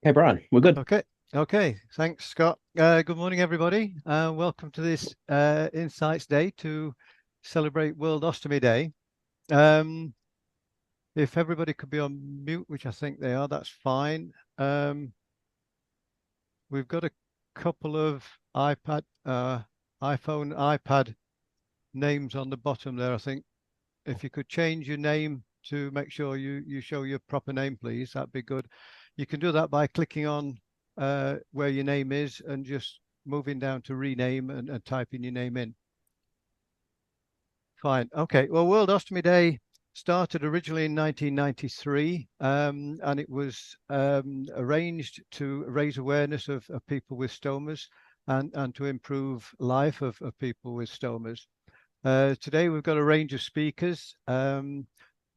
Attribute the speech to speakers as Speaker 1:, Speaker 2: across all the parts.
Speaker 1: Hey, Brian, we're good.
Speaker 2: Okay. Thanks, Scott. Good morning, everybody. Welcome to this Insights Day to celebrate World Ostomy Day. Um, if everybody could be on mute, which I think they are, that's fine. We've got a couple of iPhone, iPad names on the bottom there. I think if you could change your name to make sure you show your proper name, please, that'd be good. You can do that by clicking on where your name is and just moving down to rename and typing your name in. Fine. Okay. Well, World Ostomy Day started originally in 1993, and it was arranged to raise awareness of people with stomas and to improve life of people with stomas. Today, we've got a range of speakers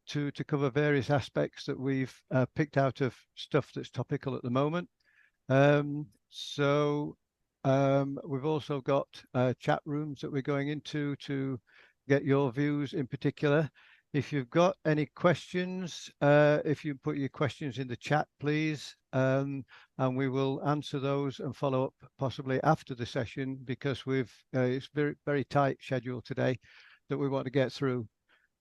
Speaker 2: to cover various aspects that we've picked out of stuff that's topical at the moment. We've also got chat rooms that we're going into to get your views in particular. If you've got any questions, if you put your questions in the chat, please, and we will answer those and follow up possibly after the session because it's very tight schedule today that we want to get through.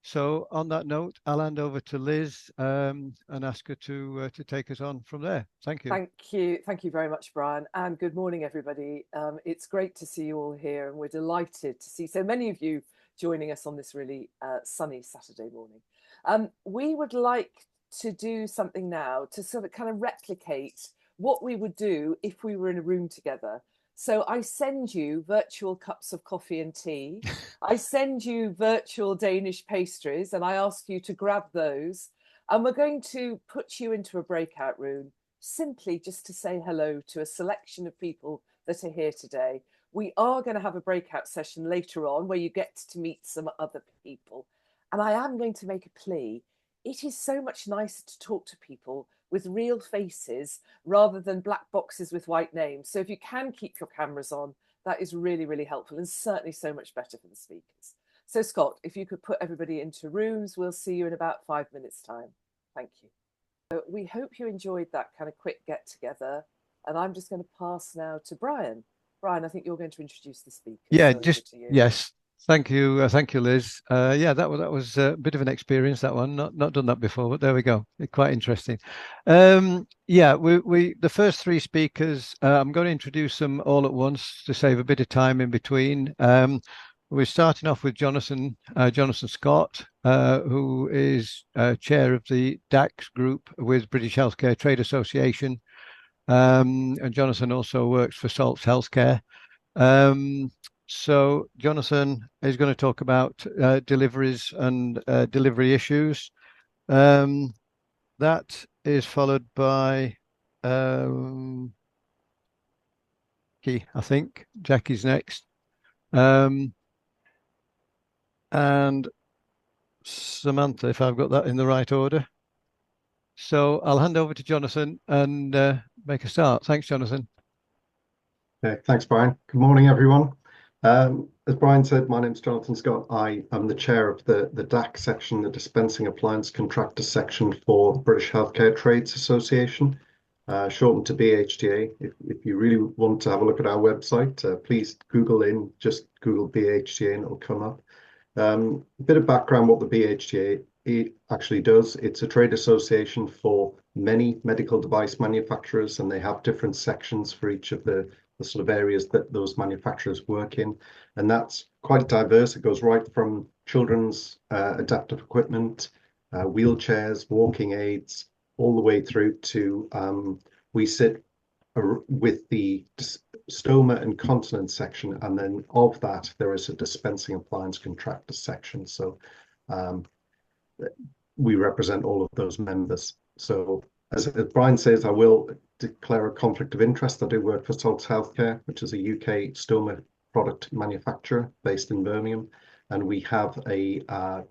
Speaker 2: So on that note, I'll hand over to Liz and ask her to take us on from there. Thank you.
Speaker 3: Thank you very much, Brian, and good morning, everybody. It's great to see you all here, and we're delighted to see so many of you joining us on this really sunny Saturday morning. We would like to do something now to sort of kind of replicate what we would do if we were in a room together. So I send you virtual cups of coffee and tea. I send you virtual Danish pastries, and I ask you to grab those. And we're going to put you into a breakout room simply just to say hello to a selection of people that are here today. We are going to have a breakout session later on where you get to meet some other people. And I am going to make a plea. It is so much nicer to talk to people with real faces rather than black boxes with white names. So if you can keep your cameras on, that is really, really helpful and certainly so much better for the speakers. So Scott, if you could put everybody into rooms, we'll see you in about 5 minutes' time. Thank you. So we hope you enjoyed that kind of quick get together. And I'm just going to pass now to Brian. Brian, I think you're going to introduce the speakers.
Speaker 2: Yeah, so yes. Thank you, Liz. Yeah, that was a bit of an experience. That one, not done that before, but there we go. Quite interesting. Yeah, the first three speakers, I'm going to introduce them all at once to save a bit of time in between. We're starting off with Jonathan Scott, who is chair of the DACs group with British Healthcare Trade Association, and Jonathan also works for Salts Healthcare. So Jonathan is going to talk about deliveries and delivery issues. That is followed by Jackie, I think. Jackie's next. And Samantha, if I've got that in the right order. So I'll hand over to Jonathan and make a start. Thanks, Jonathan.
Speaker 4: Okay, thanks, Brian. Good morning, everyone. As Brian said, my name's Jonathan Scott. I am the chair of the DAC section, the Dispensing Appliance Contractors section for the British Healthcare Trades Association, shortened to BHTA. If you really want to have a look at our website, please just Google BHTA and it'll come up. A bit of background what the BHTA actually does. It's a trade association for many medical device manufacturers, and they have different sections for each of the sort of areas that those manufacturers work in. And that's quite diverse. It goes right from children's adaptive equipment, wheelchairs, walking aids, all the way through to we sit with the stoma and continence section, and then of that there is a dispensing appliance contractors section. So we represent all of those members. So as Brian says, I will declare a conflict of interest. I do work for Salts Healthcare, which is a UK stoma product manufacturer based in Birmingham, and we have a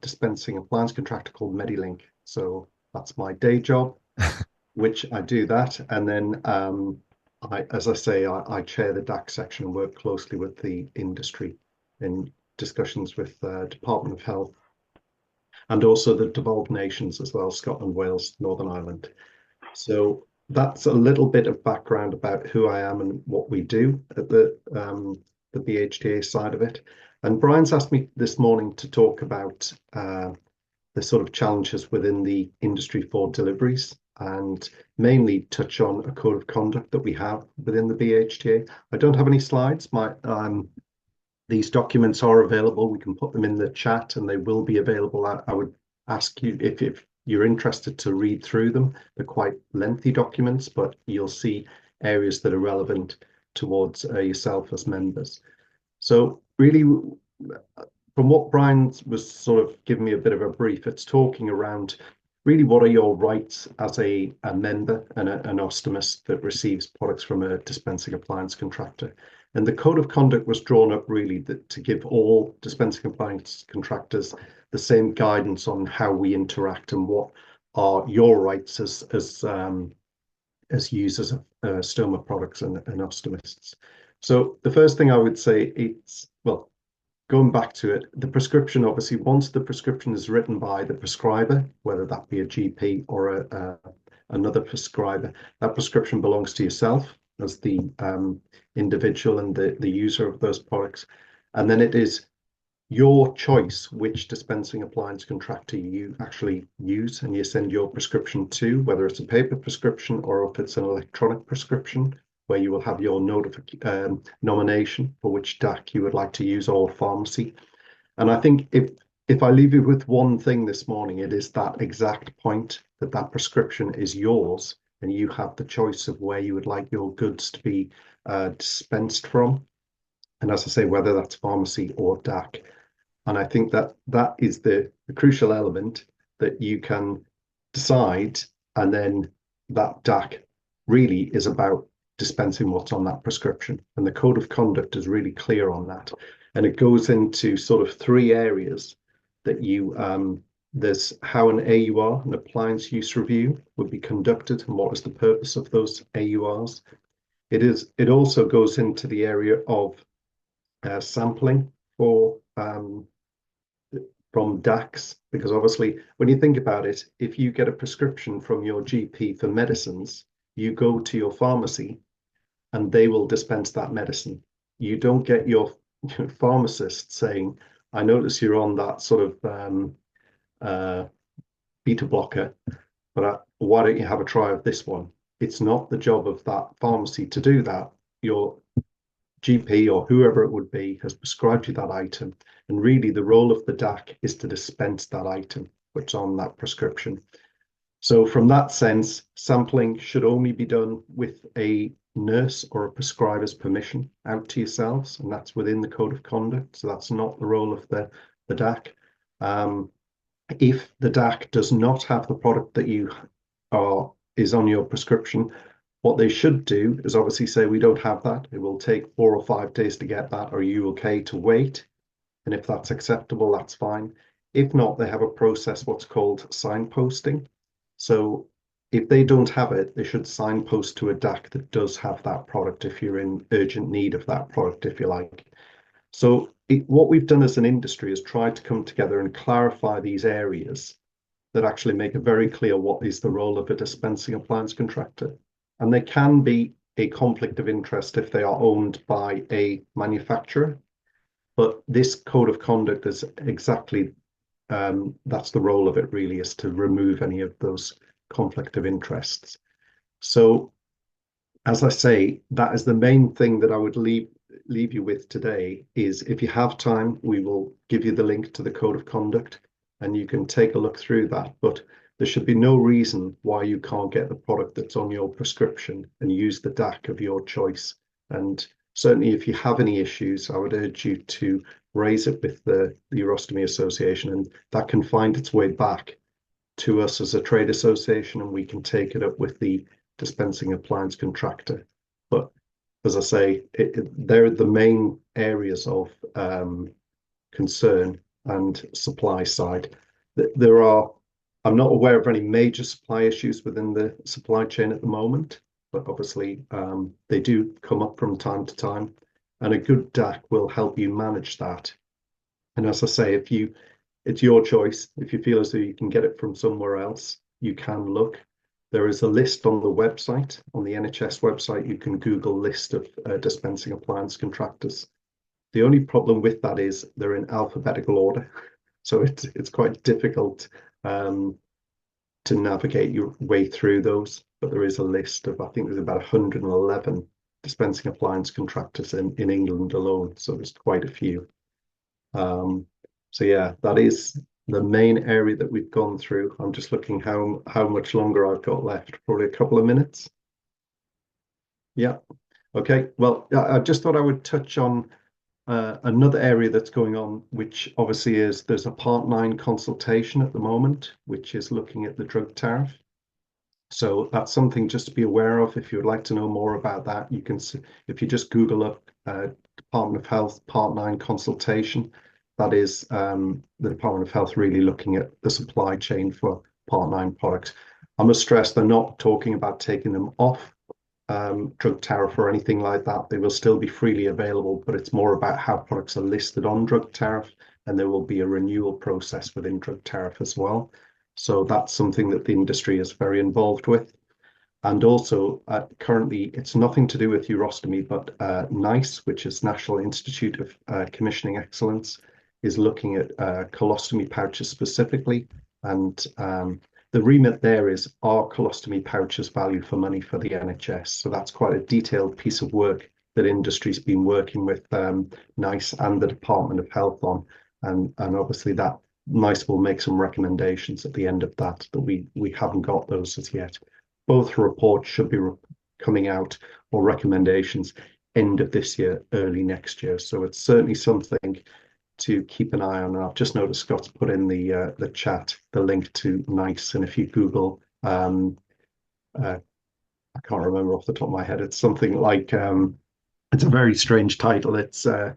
Speaker 4: dispensing appliance contractor called Medilink. So that's my day job, which I do that, and then as I say, I chair the DAC section and work closely with the industry in discussions with the Department of Health and also the devolved nations as well, Scotland, Wales, Northern Ireland. So that's a little bit of background about who I am and what we do at the BHDA side of it. And Brian's asked me this morning to talk about the sort of challenges within the industry for deliveries and mainly touch on a code of conduct that we have within the BHDA. I don't have any slides. These documents are available. We can put them in the chat and they will be available. I would ask you if you're interested to read through them. They're quite lengthy documents, but you'll see areas that are relevant towards yourself as members. So really, from what Brian was sort of giving me a bit of a brief, it's talking around really what are your rights as a member and an ostomist that receives products from a dispensing appliance contractor. And the code of conduct was drawn up really to give all dispensing appliance contractors the same guidance on how we interact and what are your rights as users of stoma products and ostomists. So the first thing I would say, it's, well, going back to it, the prescription, obviously, once the prescription is written by the prescriber, whether that be a GP or another prescriber, that prescription belongs to yourself as the individual and the user of those products. And then it is your choice which dispensing appliance contractor you actually use and you send your prescription to, whether it's a paper prescription or if it's an electronic prescription, where you will have your nomination for which DAC you would like to use or pharmacy. And I think if I leave you with one thing this morning, it is that exact point that prescription is yours and you have the choice of where you would like your goods to be dispensed from. And as I say, whether that's pharmacy or DAC. And I think that is the crucial element that you can decide, and then that DAC really is about dispensing what's on that prescription. And the code of conduct is really clear on that. And it goes into sort of three areas that there's how an AUR, an appliance use review, would be conducted and what is the purpose of those AURs. It also goes into the area of sampling from DACs, because obviously when you think about it, if you get a prescription from your GP for medicines, you go to your pharmacy and they will dispense that medicine. You don't get your pharmacist saying, I notice you're on that sort of beta blocker, but why don't you have a try of this one? It's not the job of that pharmacy to do that. Your GP or whoever it would be has prescribed you that item. And really the role of the DAC is to dispense that item which is on that prescription. So from that sense, sampling should only be done with a nurse or a prescriber's permission out to yourselves, and that's within the code of conduct. So that's not the role of the DAC. If the DAC does not have the product that is on your prescription, what they should do is obviously say, we don't have that. It will take 4 or 5 days to get that. Are you okay to wait? And if that's acceptable, that's fine. If not, they have a process, what's called signposting. So if they don't have it, they should signpost to a DAC that does have that product if you're in urgent need of that product, if you like. So what we've done as an industry is tried to come together and clarify these areas that actually make it very clear what is the role of a dispensing appliance contractor. And they can be a conflict of interest if they are owned by a manufacturer. But this code of conduct is exactly, that's the role of it really, is to remove any of those conflict of interests. So as I say, that is the main thing that I would leave you with today, is if you have time, we will give you the link to the code of conduct and you can take a look through that. But there should be no reason why you can't get the product that's on your prescription and use the DAC of your choice. And certainly if you have any issues, I would urge you to raise it with the Urostomy Association, and that can find its way back to us as a trade association, and we can take it up with the dispensing appliance contractor. But as I say, they're the main areas of concern and supply side. I'm not aware of any major supply issues within the supply chain at the moment. but obviously they do come up from time to time, and a good DAC will help you manage that. And as I say, it's your choice. If you feel as though you can get it from somewhere else, you can look. There is a list on the website, on the NHS website. You can Google list of dispensing appliance contractors. The only problem with that is they're in alphabetical order, so it's quite difficult to navigate your way through those. But there is a list of, I think there's about 111 dispensing appliance contractors in England alone, so there's quite a few. So yeah, that is the main area that we've gone through. I'm just looking how much longer I've got left. Probably a couple of minutes. Yeah. Okay. Well, I just thought I would touch on another area that's going on, which obviously is there's a Part 9 consultation at the moment, which is looking at the drug tariff. So that's something just to be aware of. If you would like to know more about that, you can see, if you just Google up Department of Health Part 9 consultation, that is the Department of Health really looking at the supply chain for Part 9 products. I must stress they're not talking about taking them off drug tariff or anything like that. They will still be freely available, but it's more about how products are listed on drug tariff, and there will be a renewal process within drug tariff as well. So that's something that the industry is very involved with. And also, currently, it's nothing to do with urostomy, but NICE, which is National Institute of Commissioning Excellence, is looking at colostomy pouches specifically. And the remit there is, are colostomy pouches value for money for the NHS? So that's quite a detailed piece of work that industry's been working with NICE and the Department of Health on. And obviously that NICE will make some recommendations at the end of that, but we haven't got those as yet. Both reports should be coming out, or recommendations, end of this year, early next year. So it's certainly something to keep an eye on. And I've just noticed Scott's put in the chat the link to NICE, and if you Google, I can't remember off the top of my head. It's something like it's a very strange title. It's a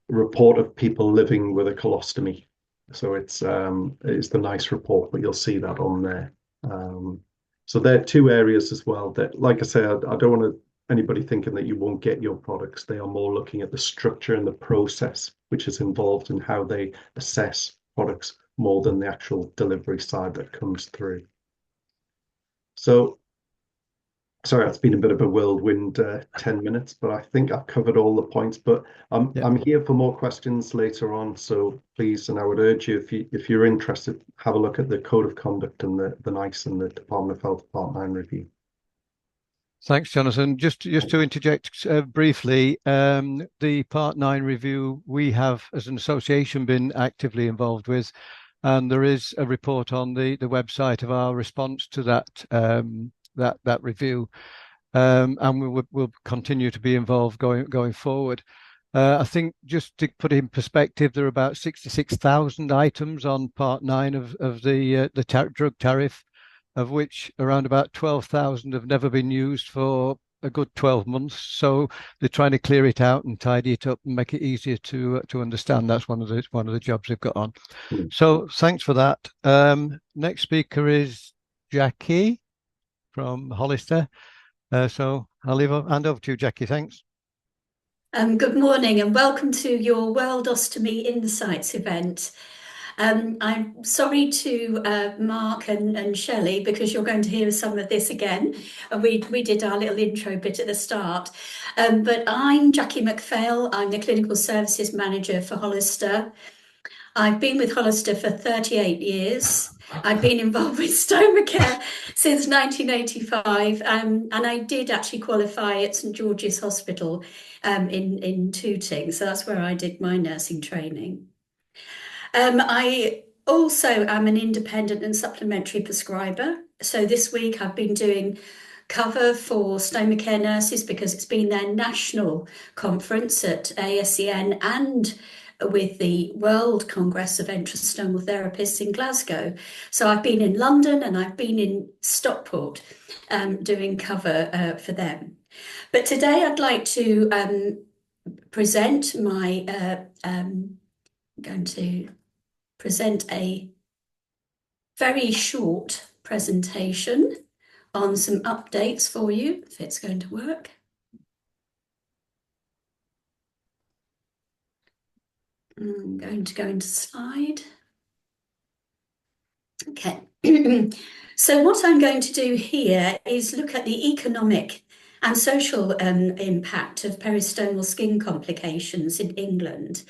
Speaker 4: report of people living with a colostomy. So it's the NICE report, but you'll see that on there. So there are two areas as well that, like I say, I don't want anybody thinking that you won't get your products. They are more looking at the structure and the process which is involved in how they assess products more than the actual delivery side that comes through. So, sorry, it's been a bit of a whirlwind 10 minutes, but I think I've covered all the points. But I'm here for more questions later on. So please, and I would urge you, if you're interested, have a look at the Code of Conduct and the NICE and the Department of Health Part 9 review.
Speaker 2: Thanks, Jonathan. Just to interject briefly, the Part 9 review we have as an association been actively involved with, and there is a report on the website of our response to that that review, and we'll continue to be involved going forward. I think just to put it in perspective, there are about 66,000 items on Part 9 of the drug tariff, of which around about 12,000 have never been used for a good 12 months. So they're trying to clear it out and tidy it up and make it easier to understand. That's one of the jobs they've got on. So thanks for that. Next speaker is Jackie from Hollister. So I'll hand over to you, Jackie. Thanks.
Speaker 5: Good morning and welcome to your World Ostomy Insights event. I'm sorry to Mark and Shelley, because you're going to hear some of this again. We did our little intro bit at the start. But I'm Jackie McPhail. I'm the Clinical Services Manager for Hollister. I've been with Hollister for 38 years. I've been involved with Stoma Care since 1985, and I did actually qualify at St George's Hospital in Tooting, so that's where I did my nursing training. I also am an independent and supplementary prescriber. So this week I've been doing cover for Stoma Care nurses because it's been their national conference at ASEN and with the World Congress of Enterostomal Therapists in Glasgow. So I've been in London and I've been in Stockport doing cover for them. But today I'd like to present my going to present a very short presentation on some updates for you, if it's going to work. I'm going to go into slide. Okay. So what I'm going to do here is look at the economic and social impact of peristomal skin complications in England.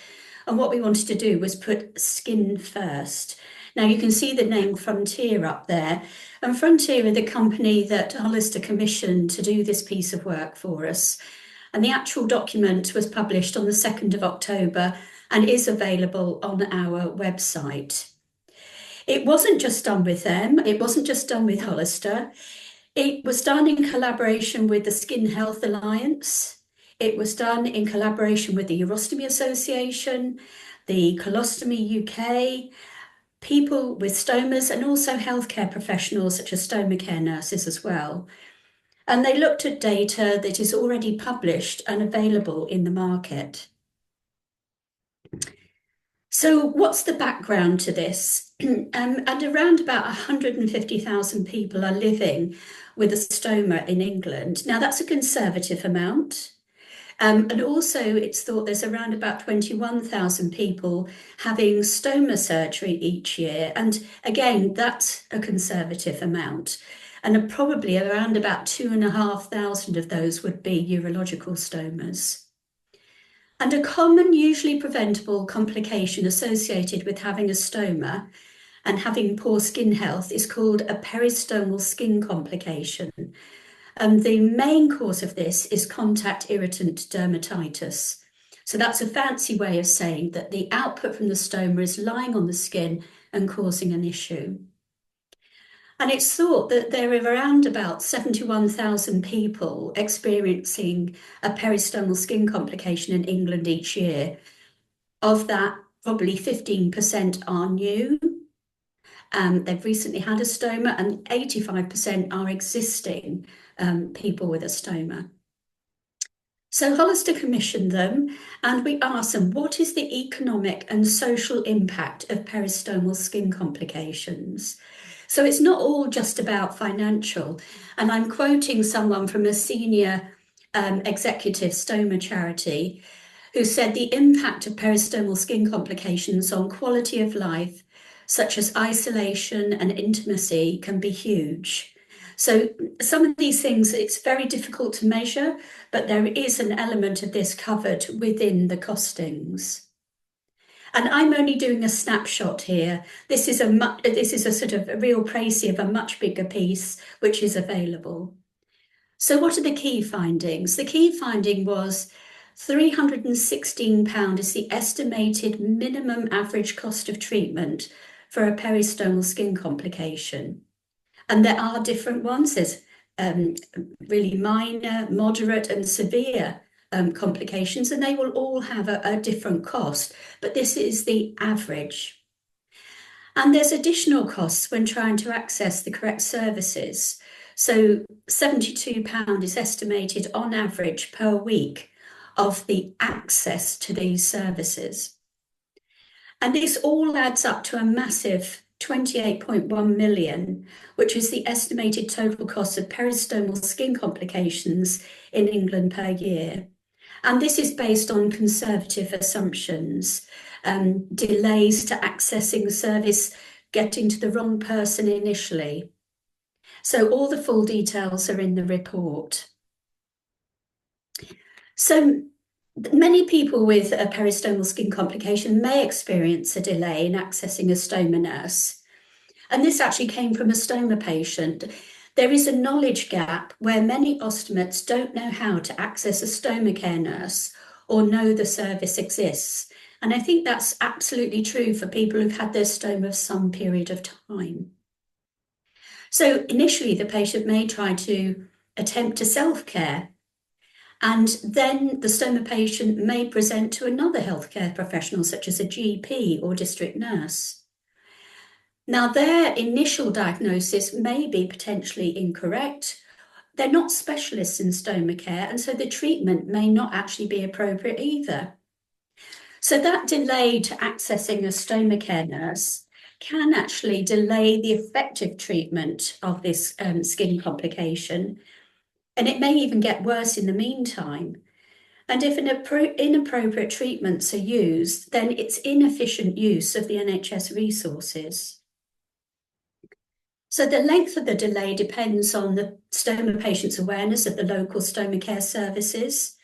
Speaker 5: And what we wanted to do was put skin first. Now you can see the name Frontier up there. And Frontier are the company that Hollister commissioned to do this piece of work for us. And the actual document was published on the 2nd of October and is available on our website. It wasn't just done with them. It wasn't just done with Hollister. It was done in collaboration with the Skin Health Alliance. It was done in collaboration with the Urostomy Association, the Colostomy UK, people with stomas, and also healthcare professionals such as stoma care nurses as well. And they looked at data that is already published and available in the market. So what's the background to this? And around about 150,000 people are living with a stoma in England. Now that's a conservative amount. And also it's thought there's around about 21,000 people having stoma surgery each year. And again, that's a conservative amount. And probably around about 2,500 of those would be urological stomas. And a common, usually preventable complication associated with having a stoma and having poor skin health is called a peristomal skin complication. The main cause of this is contact irritant dermatitis. So that's a fancy way of saying that the output from the stoma is lying on the skin and causing an issue. And it's thought that there are around about 71,000 people experiencing a peristomal skin complication in England each year. Of that, probably 15% are new. They've recently had a stoma, and 85% are existing people with a stoma. So Hollister commissioned them, and we asked them, what is the economic and social impact of peristomal skin complications? So it's not all just about financial. And I'm quoting someone from a senior executive stoma charity who said the impact of peristomal skin complications on quality of life, such as isolation and intimacy, can be huge. So some of these things, it's very difficult to measure, but there is an element of this covered within the costings. And I'm only doing a snapshot here. This is a sort of a real précis of a much bigger piece, which is available. So what are the key findings? The key finding was £316 is the estimated minimum average cost of treatment for a peristomal skin complication. And there are different ones. There's really minor, moderate, and severe complications, and they will all have a different cost, but this is the average. And there's additional costs when trying to access the correct services. So £72 is estimated on average per week of the access to these services. And this all adds up to a massive 28.1 million, which is the estimated total cost of peristomal skin complications in England per year. And this is based on conservative assumptions, delays to accessing the service, getting to the wrong person initially. So all the full details are in the report. So many people with a peristomal skin complication may experience a delay in accessing a stoma nurse. And this actually came from a stoma patient. There is a knowledge gap where many ostomates don't know how to access a stoma care nurse or know the service exists. And I think that's absolutely true for people who've had their stoma for some period of time. So initially, the patient may try to attempt to self-care, and then the stoma patient may present to another healthcare professional, such as a GP or district nurse. Now, their initial diagnosis may be potentially incorrect. They're not specialists in stoma care, and so the treatment may not actually be appropriate either. So that delay to accessing a stoma care nurse can actually delay the effective treatment of this skin complication, and it may even get worse in the meantime. And if inappropriate treatments are used, then it's inefficient use of the NHS resources. So the length of the delay depends on the stoma patient's awareness of the local stoma care services,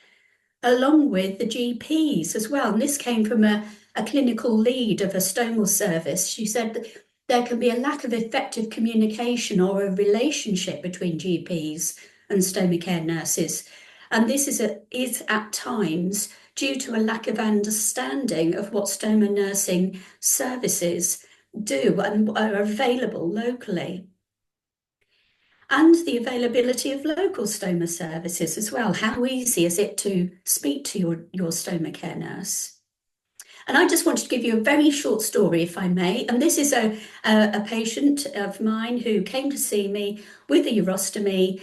Speaker 5: along with the GPs as well. And this came from a clinical lead of a stomal service. She said that there can be a lack of effective communication or a relationship between GPs and stoma care nurses. And this is at times due to a lack of understanding of what stoma nursing services do and are available locally. And the availability of local stoma services as well. How easy is it to speak to your stoma care nurse? And I just wanted to give you a very short story, if I may. And this is a patient of mine who came to see me with a urostomy,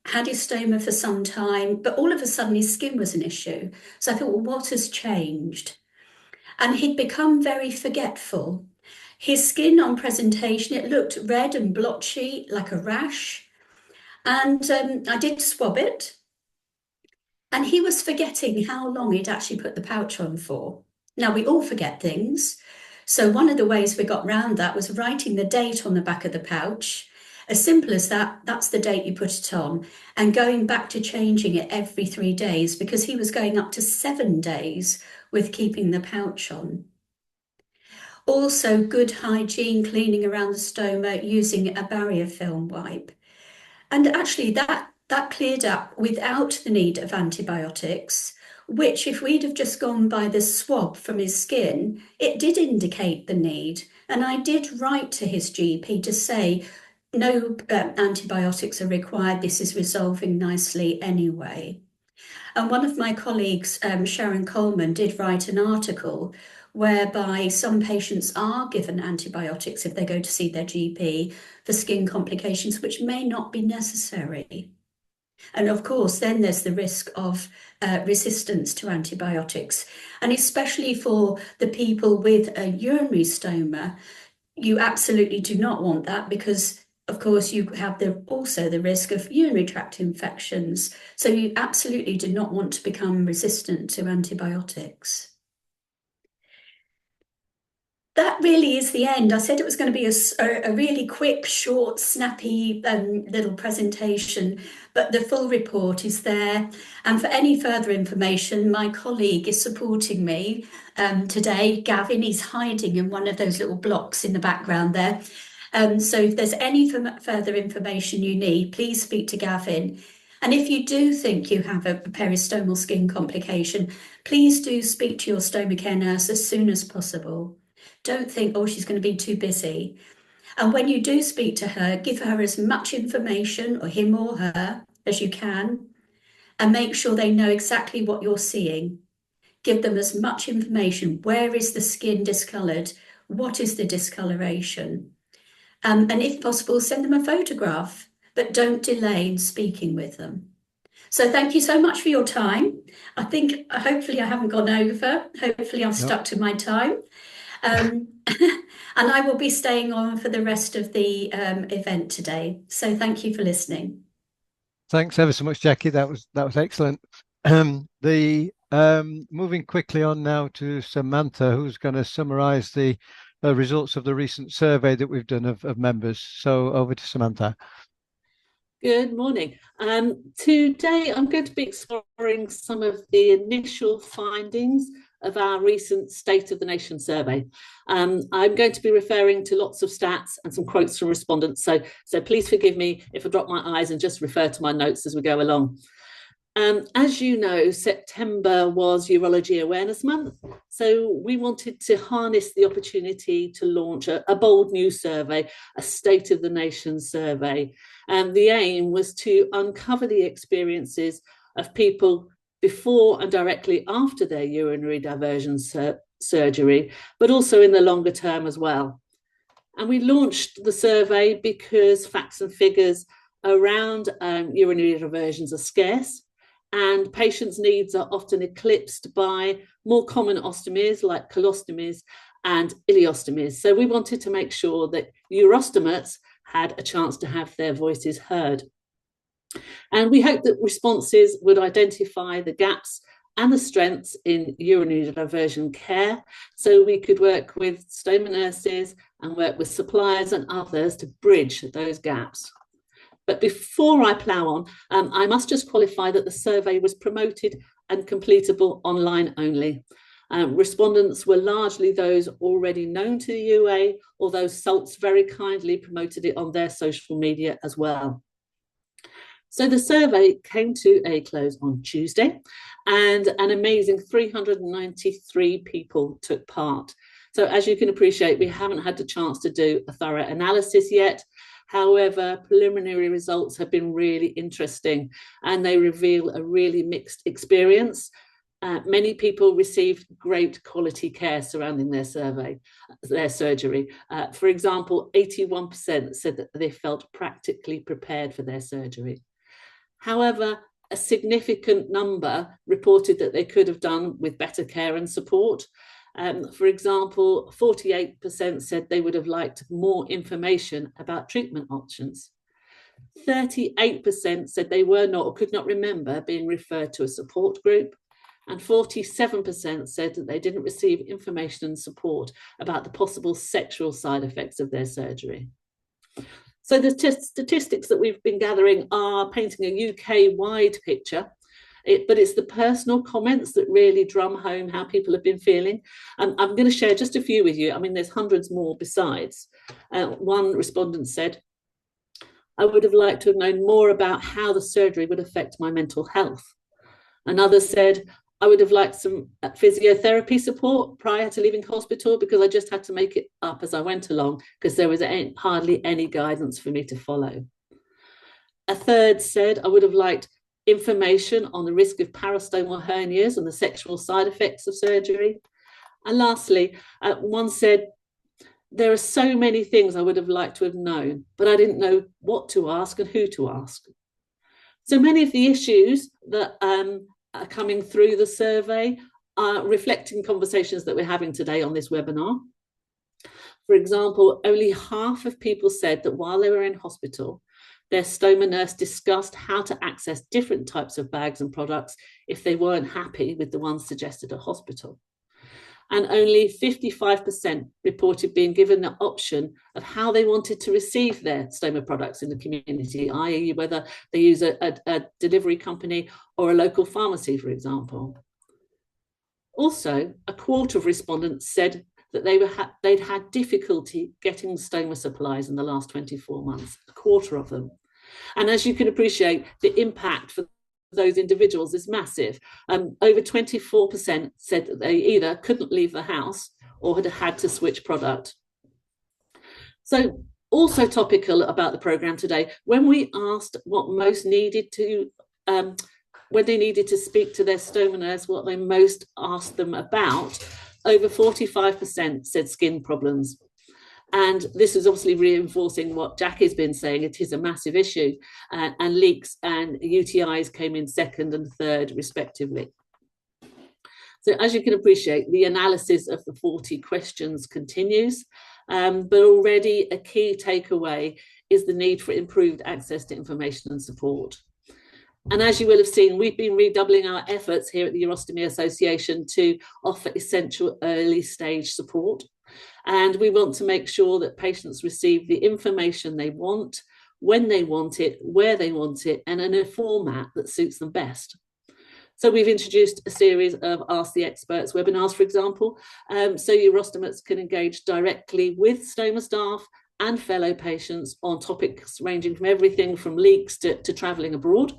Speaker 5: had his stoma for some time, but all of a sudden his skin was an issue. So I thought, well, what has changed? And he'd become very forgetful. His skin on presentation, it looked red and blotchy, like a rash. And I did swab it. And he was forgetting how long he'd actually put the pouch on for. Now, we all forget things. So one of the ways we got round that was writing the date on the back of the pouch. As simple as that, that's the date you put it on, and going back to changing it every 3 days, because he was going up to 7 days with keeping the pouch on. Also, good hygiene, cleaning around the stoma using a barrier film wipe. And actually that cleared up without the need of antibiotics, which if we'd have just gone by the swab from his skin, it did indicate the need. And I did write to his GP to say, no antibiotics are required, this is resolving nicely anyway. And one of my colleagues, Sharon Coleman, did write an article whereby some patients are given antibiotics if they go to see their GP for skin complications, which may not be necessary. And of course, then there's the risk of resistance to antibiotics. And especially for the people with a urinary stoma, you absolutely do not want that, because of course, you have also the risk of urinary tract infections. So you absolutely do not want to become resistant to antibiotics. That really is the end. I said it was going to be a really quick, short, snappy little presentation, but the full report is there. And for any further information, my colleague is supporting me today. Gavin, he's hiding in one of those little blocks in the background there. So if there's any further information you need, please speak to Gavin. And if you do think you have a peristomal skin complication, please do speak to your stoma care nurse as soon as possible. Don't think, oh, she's going to be too busy. And when you do speak to her, give her as much information, or him or her, as you can, and make sure they know exactly what you're seeing. Give them as much information. Where is the skin discoloured? What is the discoloration? And if possible, send them a photograph, but don't delay in speaking with them. So thank you so much for your time. I think, hopefully I haven't gone over. Hopefully I've stuck to my time. And I will be staying on for the rest of the event today. So thank you for listening.
Speaker 2: Thanks ever so much, Jackie. That was excellent. Moving quickly on now to Samantha, who's going to summarise the results of the recent survey that we've done of members. So over to Samantha.
Speaker 6: Good morning. Today I'm going to be exploring some of the initial findings of our recent State of the Nation survey. I'm going to be referring to lots of stats and some quotes from respondents, so please forgive me if I drop my eyes and just refer to my notes as we go along. As you know, September was Urology Awareness Month, so we wanted to harness the opportunity to launch a bold new survey, a State of the Nation survey. And the aim was to uncover the experiences of people before and directly after their urinary diversion surgery, but also in the longer term as well. And we launched the survey because facts and figures around urinary diversions are scarce, and patients' needs are often eclipsed by more common ostomies like colostomies and ileostomies. So we wanted to make sure that urostomates had a chance to have their voices heard. And we hope that responses would identify the gaps and the strengths in urinary diversion care, so we could work with stoma nurses and work with suppliers and others to bridge those gaps. But before I plough on, I must just qualify that the survey was promoted and completable online only. Respondents were largely those already known to the UA, although SALTS very kindly promoted it on their social media as well. So the survey came to a close on Tuesday, and an amazing 393 people took part. So as you can appreciate, we haven't had the chance to do a thorough analysis yet. However, preliminary results have been really interesting, and they reveal a really mixed experience. Many people received great quality care surrounding their surgery. For example, 81% said that they felt practically prepared for their surgery. However, a significant number reported that they could have done with better care and support. For example, 48% said they would have liked more information about treatment options. 38% said they were not or could not remember being referred to a support group. And 47% said that they didn't receive information and support about the possible sexual side effects of their surgery. So the statistics that we've been gathering are painting a UK-wide picture, but it's the personal comments that really drum home how people have been feeling. I'm going to share just a few with you. I mean, there's hundreds more besides. One respondent said, "I would have liked to have known more about how the surgery would affect my mental health." Another said, "I would have liked some physiotherapy support prior to leaving hospital because I just had to make it up as I went along because there was hardly any guidance for me to follow." A third said, "I would have liked information on the risk of peristomal hernias and the sexual side effects of surgery." And lastly, one said, "There are so many things I would have liked to have known, but I didn't know what to ask and who to ask." So many of the issues that are coming through the survey are reflecting conversations that we're having today on this webinar. For example, only half of people said that while they were in hospital, their stoma nurse discussed how to access different types of bags and products if they weren't happy with the ones suggested at hospital. And only 55% reported being given the option of how they wanted to receive their stoma products in the community, i.e. whether they use a delivery company or a local pharmacy, for example. Also, a quarter of respondents said that they'd had difficulty getting stoma supplies in the last 24 months, a quarter of them. And as you can appreciate, the impact for those individuals is massive. Over 24% said that they either couldn't leave the house or had to switch product. So also topical about the programme today, when we asked what most needed to, when they needed to speak to their stoma nurse, what they most asked them about, over 45% said skin problems. And this is obviously reinforcing what Jackie's been saying. It is a massive issue, and leaks and UTIs came in second and third respectively. So as you can appreciate, the analysis of the 40 questions continues, but already a key takeaway is the need for improved access to information and support. And as you will have seen, we've been redoubling our efforts here at the Urostomy Association to offer essential early stage support. And we want to make sure that patients receive the information they want, when they want it, where they want it, and in a format that suits them best. So we've introduced a series of Ask the Experts webinars, for example, so urostomates can engage directly with stoma staff and fellow patients on topics ranging from everything from leaks to travelling abroad.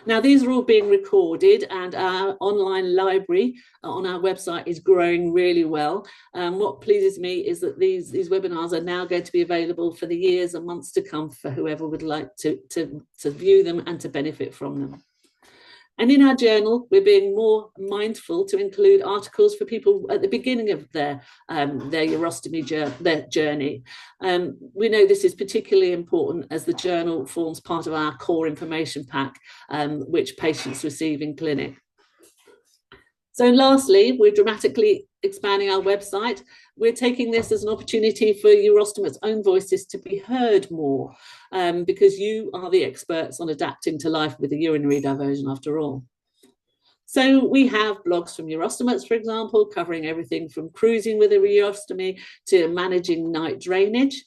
Speaker 6: Now, these are all being recorded, and our online library on our website is growing really well. What pleases me is that these webinars are now going to be available for the years and months to come for whoever would like to view them and to benefit from them. And in our journal, we're being more mindful to include articles for people at the beginning of their urostomy journey. We know this is particularly important as the journal forms part of our core information pack, which patients receive in clinic. So lastly, we're dramatically expanding our website. we're taking this as an opportunity for urostomates' own voices to be heard more, because you are the experts on adapting to life with a urinary diversion after all. So we have blogs from urostomates, for example, covering everything from cruising with a urostomy to managing night drainage.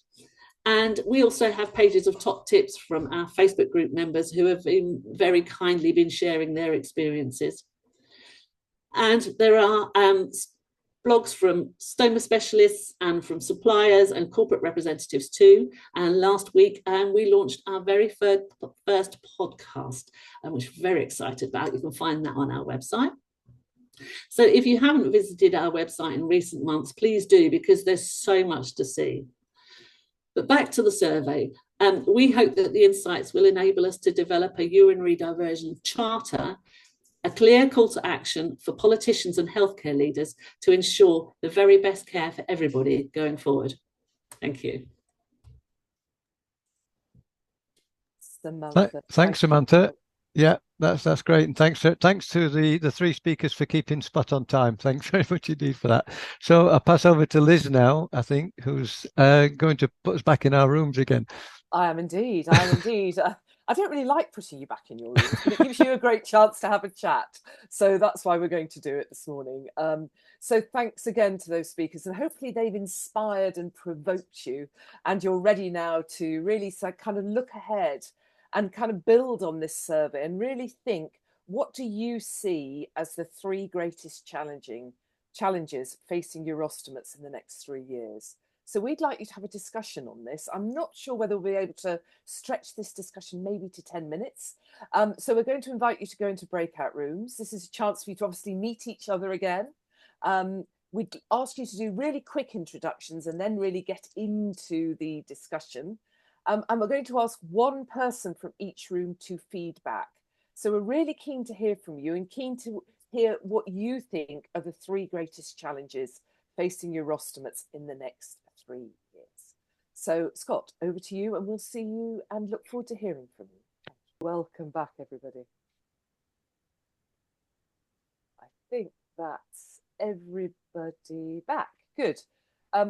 Speaker 6: And we also have pages of top tips from our Facebook group members who have very kindly been sharing their experiences. And there are blogs from stoma specialists and from suppliers and corporate representatives too. And last week we launched our very first podcast, which we're very excited about. You can find that on our website. So if you haven't visited our website in recent months, please do, because there's so much to see. But back to the survey. We hope that the insights will enable us to develop a urinary diversion charter, a clear call to action for politicians and healthcare leaders to ensure the very best care for everybody going forward. Thank you.
Speaker 3: Samantha,
Speaker 2: thanks, Samantha. Yeah, that's great, and thanks to the three speakers for keeping spot on time. Thanks very much indeed for that. So I'll pass over to Liz now, I think, who's going to put us back in our rooms again.
Speaker 3: I am indeed. I don't really like putting you back in your rooms, but it gives you a great chance to have a chat. So that's why we're going to do it this morning. So thanks again to those speakers, and hopefully they've inspired and provoked you, and you're ready now to really kind of look ahead and kind of build on this survey and really think, what do you see as the three greatest challenges facing urostomates in the next 3 years? So we'd like you to have a discussion on this. I'm not sure whether we'll be able to stretch this discussion maybe to 10 minutes. So we're going to invite you to go into breakout rooms. This is a chance for you to obviously meet each other again. We'd ask you to do really quick introductions and then really get into the discussion. And we're going to ask one person from each room to feedback. So we're really keen to hear from you and keen to hear what you think are the three greatest challenges facing urostomates in the next 3 years. So Scott, over to you, and we'll see you and look forward to hearing from you. Welcome back, everybody. I think that's everybody back. Good.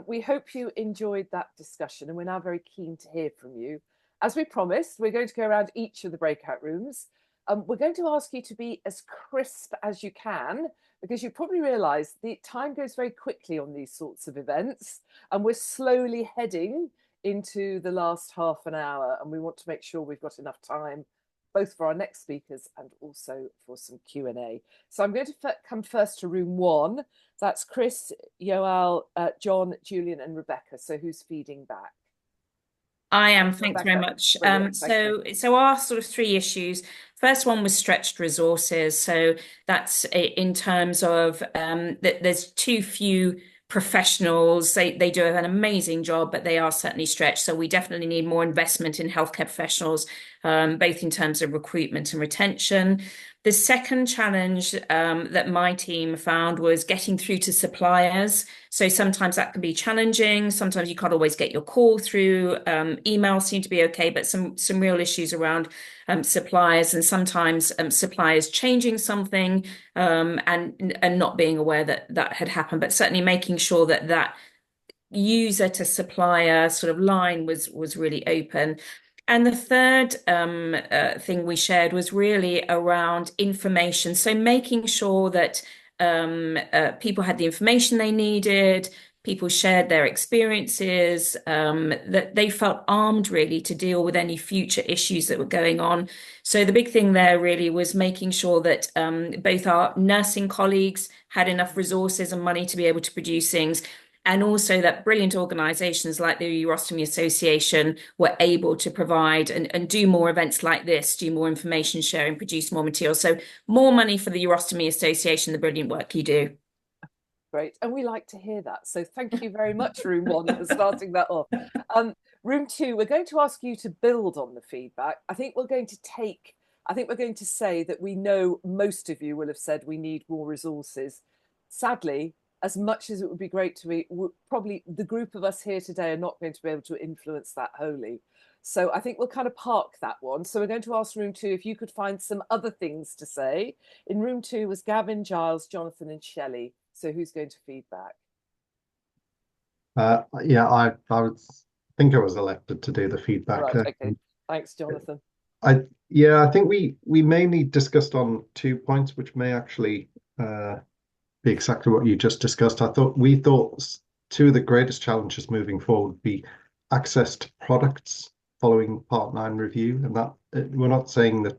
Speaker 3: We hope you enjoyed that discussion, and we're now very keen to hear from you. As we promised, we're going to go around each of the breakout rooms. We're going to ask you to be as crisp as you can, because you probably realise the time goes very quickly on these sorts of events, and we're slowly heading into the last half an hour, and we want to make sure we've got enough time both for our next speakers and also for some Q&A. So I'm going to come first to room one. That's Chris, Yoel, John, Julian and Rebecca. So who's feeding back?
Speaker 7: I am, thanks very much. So our sort of three issues, first one was stretched resources. So that's in terms of that there's too few professionals. They do an amazing job, but they are certainly stretched. So we definitely need more investment in healthcare professionals, both in terms of recruitment and retention. The second challenge that my team found was getting through to suppliers. So sometimes that can be challenging. Sometimes you can't always get your call through. Emails seem to be okay, but some real issues around suppliers, and sometimes suppliers changing something and not being aware that had happened. But certainly making sure that user to supplier sort of line was really open. And the third thing we shared was really around information. So making sure that people had the information they needed, people shared their experiences, that they felt armed really to deal with any future issues that were going on. So the big thing there really was making sure that both our nursing colleagues had enough resources and money to be able to produce things, and also that brilliant organisations like the Urostomy Association were able to provide and do more events like this, do more information sharing, produce more material. So more money for the Urostomy Association, the brilliant work you do.
Speaker 3: Great, and we like to hear that. So thank you very much, room one, for starting that off. Room two, we're going to ask you to build on the feedback. I think we're going to say that we know most of you will have said we need more resources. Sadly, as much as it would be great to be, probably the group of us here today are not going to be able to influence that wholly. So I think we'll kind of park that one. So we're going to ask room two if you could find some other things to say. In room two was Gavin, Giles, Jonathan and Shelley. So who's going to feedback?
Speaker 4: Yeah, I think I was elected to do the feedback.
Speaker 3: Right, okay. Thanks, Jonathan.
Speaker 4: Yeah, I think we mainly discussed on 2 points, which may actually be exactly what you just discussed. We thought 2 of the greatest challenges moving forward would be access to products following Part 9 review, and that we're not saying that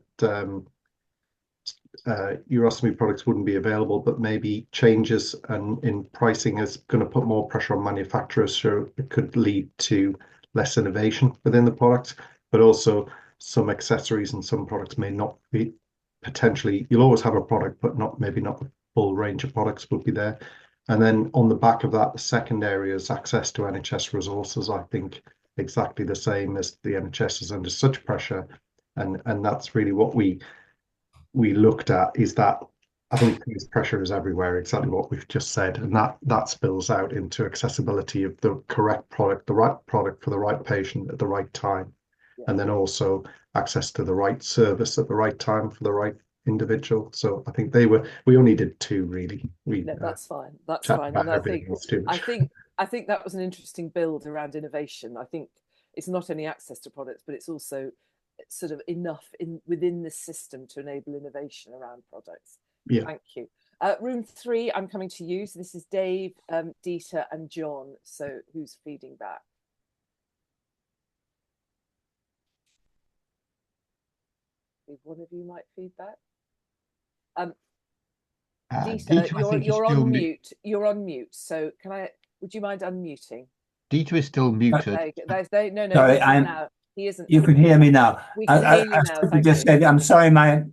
Speaker 4: urostomy products wouldn't be available, but maybe changes in pricing is going to put more pressure on manufacturers, so it could lead to less innovation within the products, but also some accessories and some products may not be potentially. You'll always have a product, but maybe not the full range of products will be there. And then on the back of that, the second area is access to NHS resources. I think exactly the same as the NHS is under such pressure, and that's really what we looked at, is that I think this pressure is everywhere, exactly what we've just said, and that spills out into accessibility of the correct product, the right product for the right patient at the right time, and then also access to the right service at the right time for the right individual. So I think we only did 2 really.
Speaker 3: No, that's fine. That's fine. And I think that was an interesting build around innovation. I think it's not only access to products, but it's also sort of enough within the system to enable innovation around products.
Speaker 4: Yeah.
Speaker 3: Thank you. Room 3, I'm coming to you. So this is Dave, Dieter, and John. So who's feeding back? If one of you might feed back. Dieter, you're on mute. You're on mute. So would you mind unmuting?
Speaker 8: Dieter is still muted.
Speaker 3: No,
Speaker 1: Sorry,
Speaker 3: he isn't.
Speaker 1: You can hear me now.
Speaker 3: We can hear you now. Thank
Speaker 1: just
Speaker 3: you.
Speaker 1: said, I'm sorry, my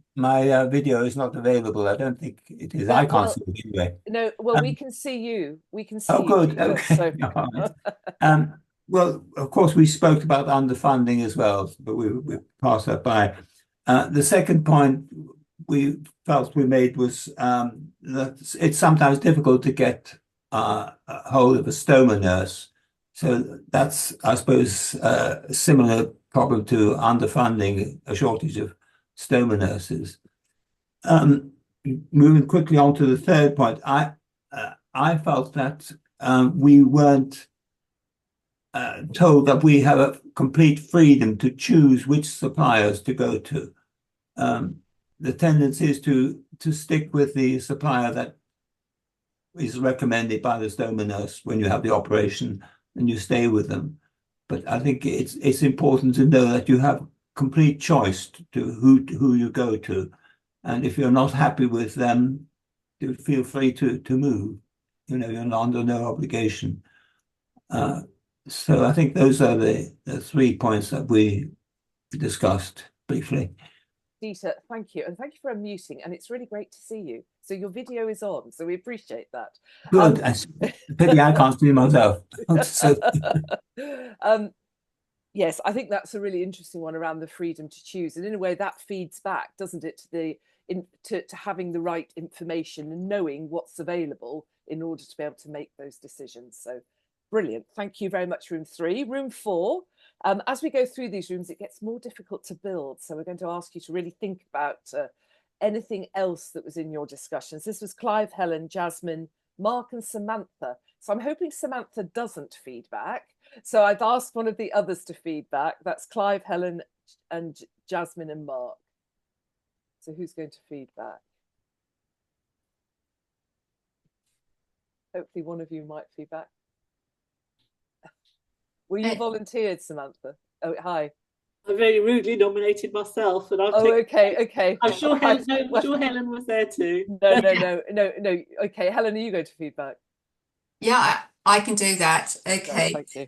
Speaker 1: video is not available. I don't think it is. I can't see it anyway.
Speaker 3: No, well, we can see you. We can see you.
Speaker 1: Oh, good.
Speaker 3: Dieter,
Speaker 1: okay.
Speaker 3: So.
Speaker 1: Right. Well, of course, we spoke about underfunding as well, but we passed that by. The second point we felt we made was that it's sometimes difficult to get a hold of a stoma nurse. So that's, I suppose, a similar problem to underfunding, a shortage of stoma nurses. Moving quickly on to the third point, I felt that we weren't told that we have a complete freedom to choose which suppliers to go to. The tendency is to stick with the supplier that is recommended by the stoma nurse when you have the operation, and you stay with them. But I think it's important to know that you have complete choice to who you go to, and if you're not happy with them, you feel free to move. You're under no obligation. So I think those are the 3 points that we discussed briefly.
Speaker 3: Dieter, thank you. And thank you for unmuting. And it's really great to see you. So your video is on, so we appreciate that.
Speaker 1: Good. Pity I can't see myself.
Speaker 3: Yes, I think that's a really interesting one around the freedom to choose. And in a way that feeds back, doesn't it, to having the right information and knowing what's available in order to be able to make those decisions. So brilliant. Thank you very much, room 3. Room 4. As we go through these rooms, it gets more difficult to build. So we're going to ask you to really think about anything else that was in your discussions. This was Clive, Helen, Jasmine, Mark, and Samantha. So I'm hoping Samantha doesn't feed back. So I've asked one of the others to feed back. That's Clive, Helen, and Jasmine and Mark. So who's going to feed back? Hopefully one of you might feed back. Were you volunteered, Samantha? Oh, hi.
Speaker 6: I very rudely nominated myself, and
Speaker 3: okay.
Speaker 6: I'm sure Helen was there too.
Speaker 3: No. Okay, Helen, are you going to feed back?
Speaker 9: Yeah, I can do that. Okay.
Speaker 3: Oh, thank you.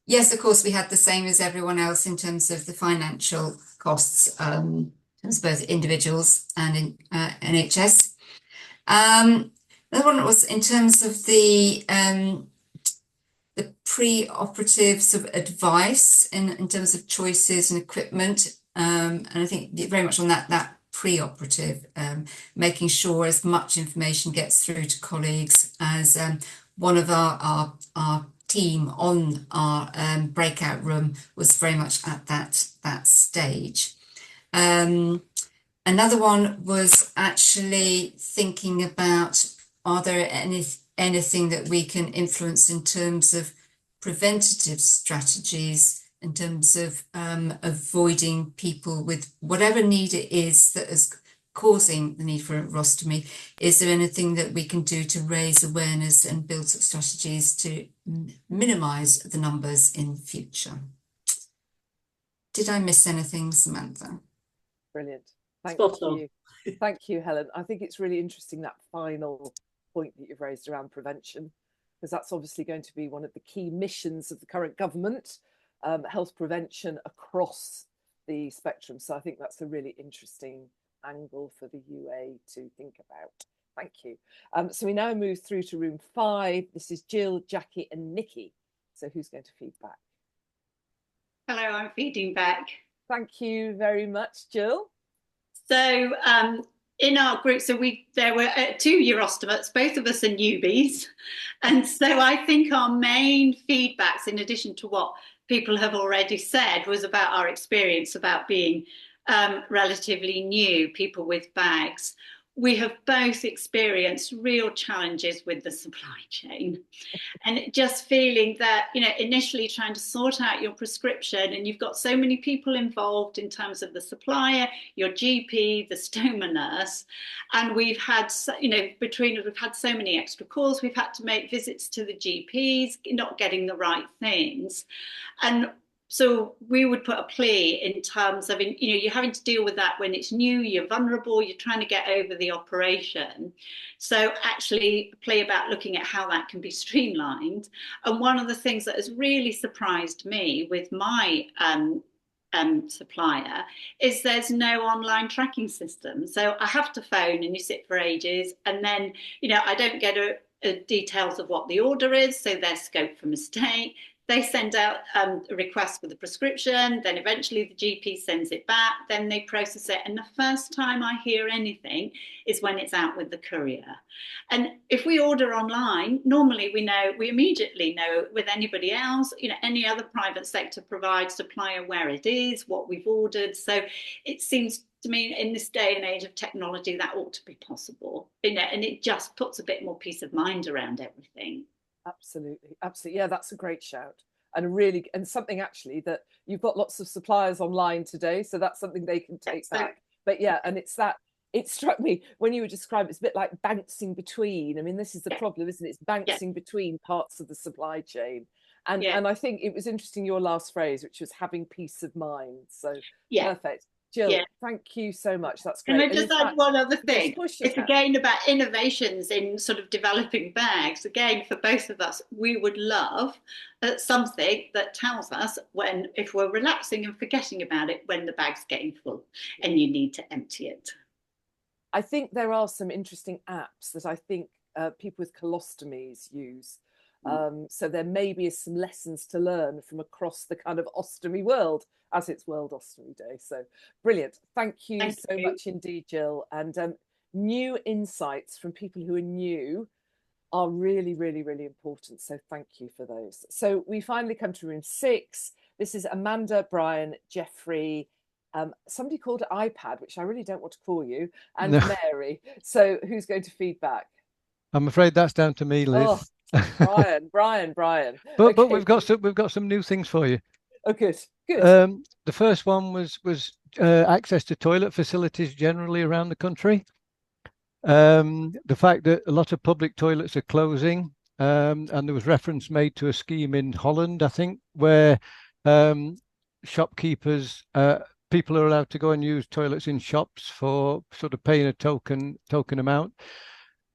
Speaker 9: Yes, of course, we had the same as everyone else in terms of the financial costs, in terms of both individuals and in NHS. Another one was in terms of the pre-operative sort of advice in terms of choices and equipment, and I think very much on that pre-operative, making sure as much information gets through to colleagues as one of our team on our breakout room was very much at that stage. Another one was actually thinking about, are there anything that we can influence in terms of preventative strategies, in terms of avoiding people with whatever need it is that is causing the need for urostomy? Is there anything that we can do to raise awareness and build strategies to minimise the numbers in future? Did I miss anything, Samantha?
Speaker 3: Brilliant. Thank
Speaker 6: Spot on.
Speaker 3: you. Thank you, Helen. I think it's really interesting, that final point that you've raised around prevention, because that's obviously going to be one of the key missions of the current government, health prevention across the spectrum. So I think that's a really interesting angle for the UA to think about. Thank you. So we now move through to room 5. This is Jill, Jackie and Nikki. So who's going to feed back?
Speaker 10: Hello, I'm feeding back.
Speaker 3: Thank you very much, Jill.
Speaker 10: So in our group, there were 2 urostomates, both of us are newbies. And so I think our main feedbacks, in addition to what people have already said, was about our experience about being relatively new, people with bags. We have both experienced real challenges with the supply chain, and just feeling that, initially trying to sort out your prescription, and you've got so many people involved in terms of the supplier, your GP, the stoma nurse, and we've had, we've had so many extra calls, we've had to make visits to the GPs, not getting the right things. And so we would put a plea in terms of, you're having to deal with that when it's new, you're vulnerable, you're trying to get over the operation. So actually a plea about looking at how that can be streamlined. And one of the things that has really surprised me with my supplier is there's no online tracking system. So I have to phone and you sit for ages, and then, I don't get details of what the order is, so there's scope for mistake. They send out a request for the prescription, then eventually the GP sends it back, then they process it. And the first time I hear anything is when it's out with the courier. And if we order online, normally we immediately know with anybody else, any other private sector provider supplier where it is, what we've ordered. So it seems to me in this day and age of technology that ought to be possible, and it just puts a bit more peace of mind around everything.
Speaker 3: Absolutely, absolutely. Yeah, that's a great shout. And something actually that you've got lots of suppliers online today, so that's something they can take back. But yeah, and it struck me when you were describing, it's a bit like bouncing between. I mean, this is the problem, isn't it? It's bouncing between parts of the supply chain. And I think it was interesting, your last phrase, which was having peace of mind. So perfect. Jill, thank you so much. That's great.
Speaker 10: And I just add one other thing. It's again about innovations in sort of developing bags. Again, for both of us, we would love something that tells us if we're relaxing and forgetting about it, when the bag's getting full and you need to empty it.
Speaker 3: I think there are some interesting apps that I think people with colostomies use. So there maybe is some lessons to learn from across the kind of ostomy world, as it's World Ostomy Day. So brilliant. Thank you so much indeed, Jill. And new insights from people who are new are really, really, really important. So thank you for those. So we finally come to room 6. This is Amanda, Brian, Jeffrey, somebody called iPad, which I really don't want to call you, and Mary. So who's going to feed back?
Speaker 2: I'm afraid that's down to me, Liz.
Speaker 3: Oh, Brian.
Speaker 2: But we've got some new things for you.
Speaker 3: Oh, good.
Speaker 2: The first one was access to toilet facilities generally around the country. The fact that a lot of public toilets are closing, and there was reference made to a scheme in Holland, I think, where shopkeepers, people are allowed to go and use toilets in shops for sort of paying a token amount.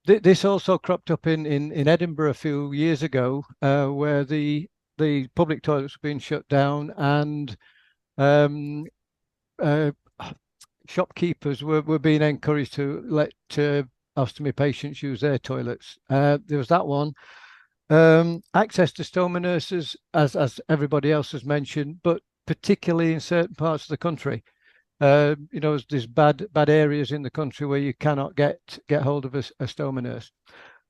Speaker 2: This also cropped up in Edinburgh a few years ago, where the public toilets were being shut down, and shopkeepers were being encouraged to let ostomy patients use their toilets. There was that one. Access to stoma nurses, as everybody else has mentioned, but particularly in certain parts of the country. There's bad areas in the country where you cannot get hold of a stoma nurse.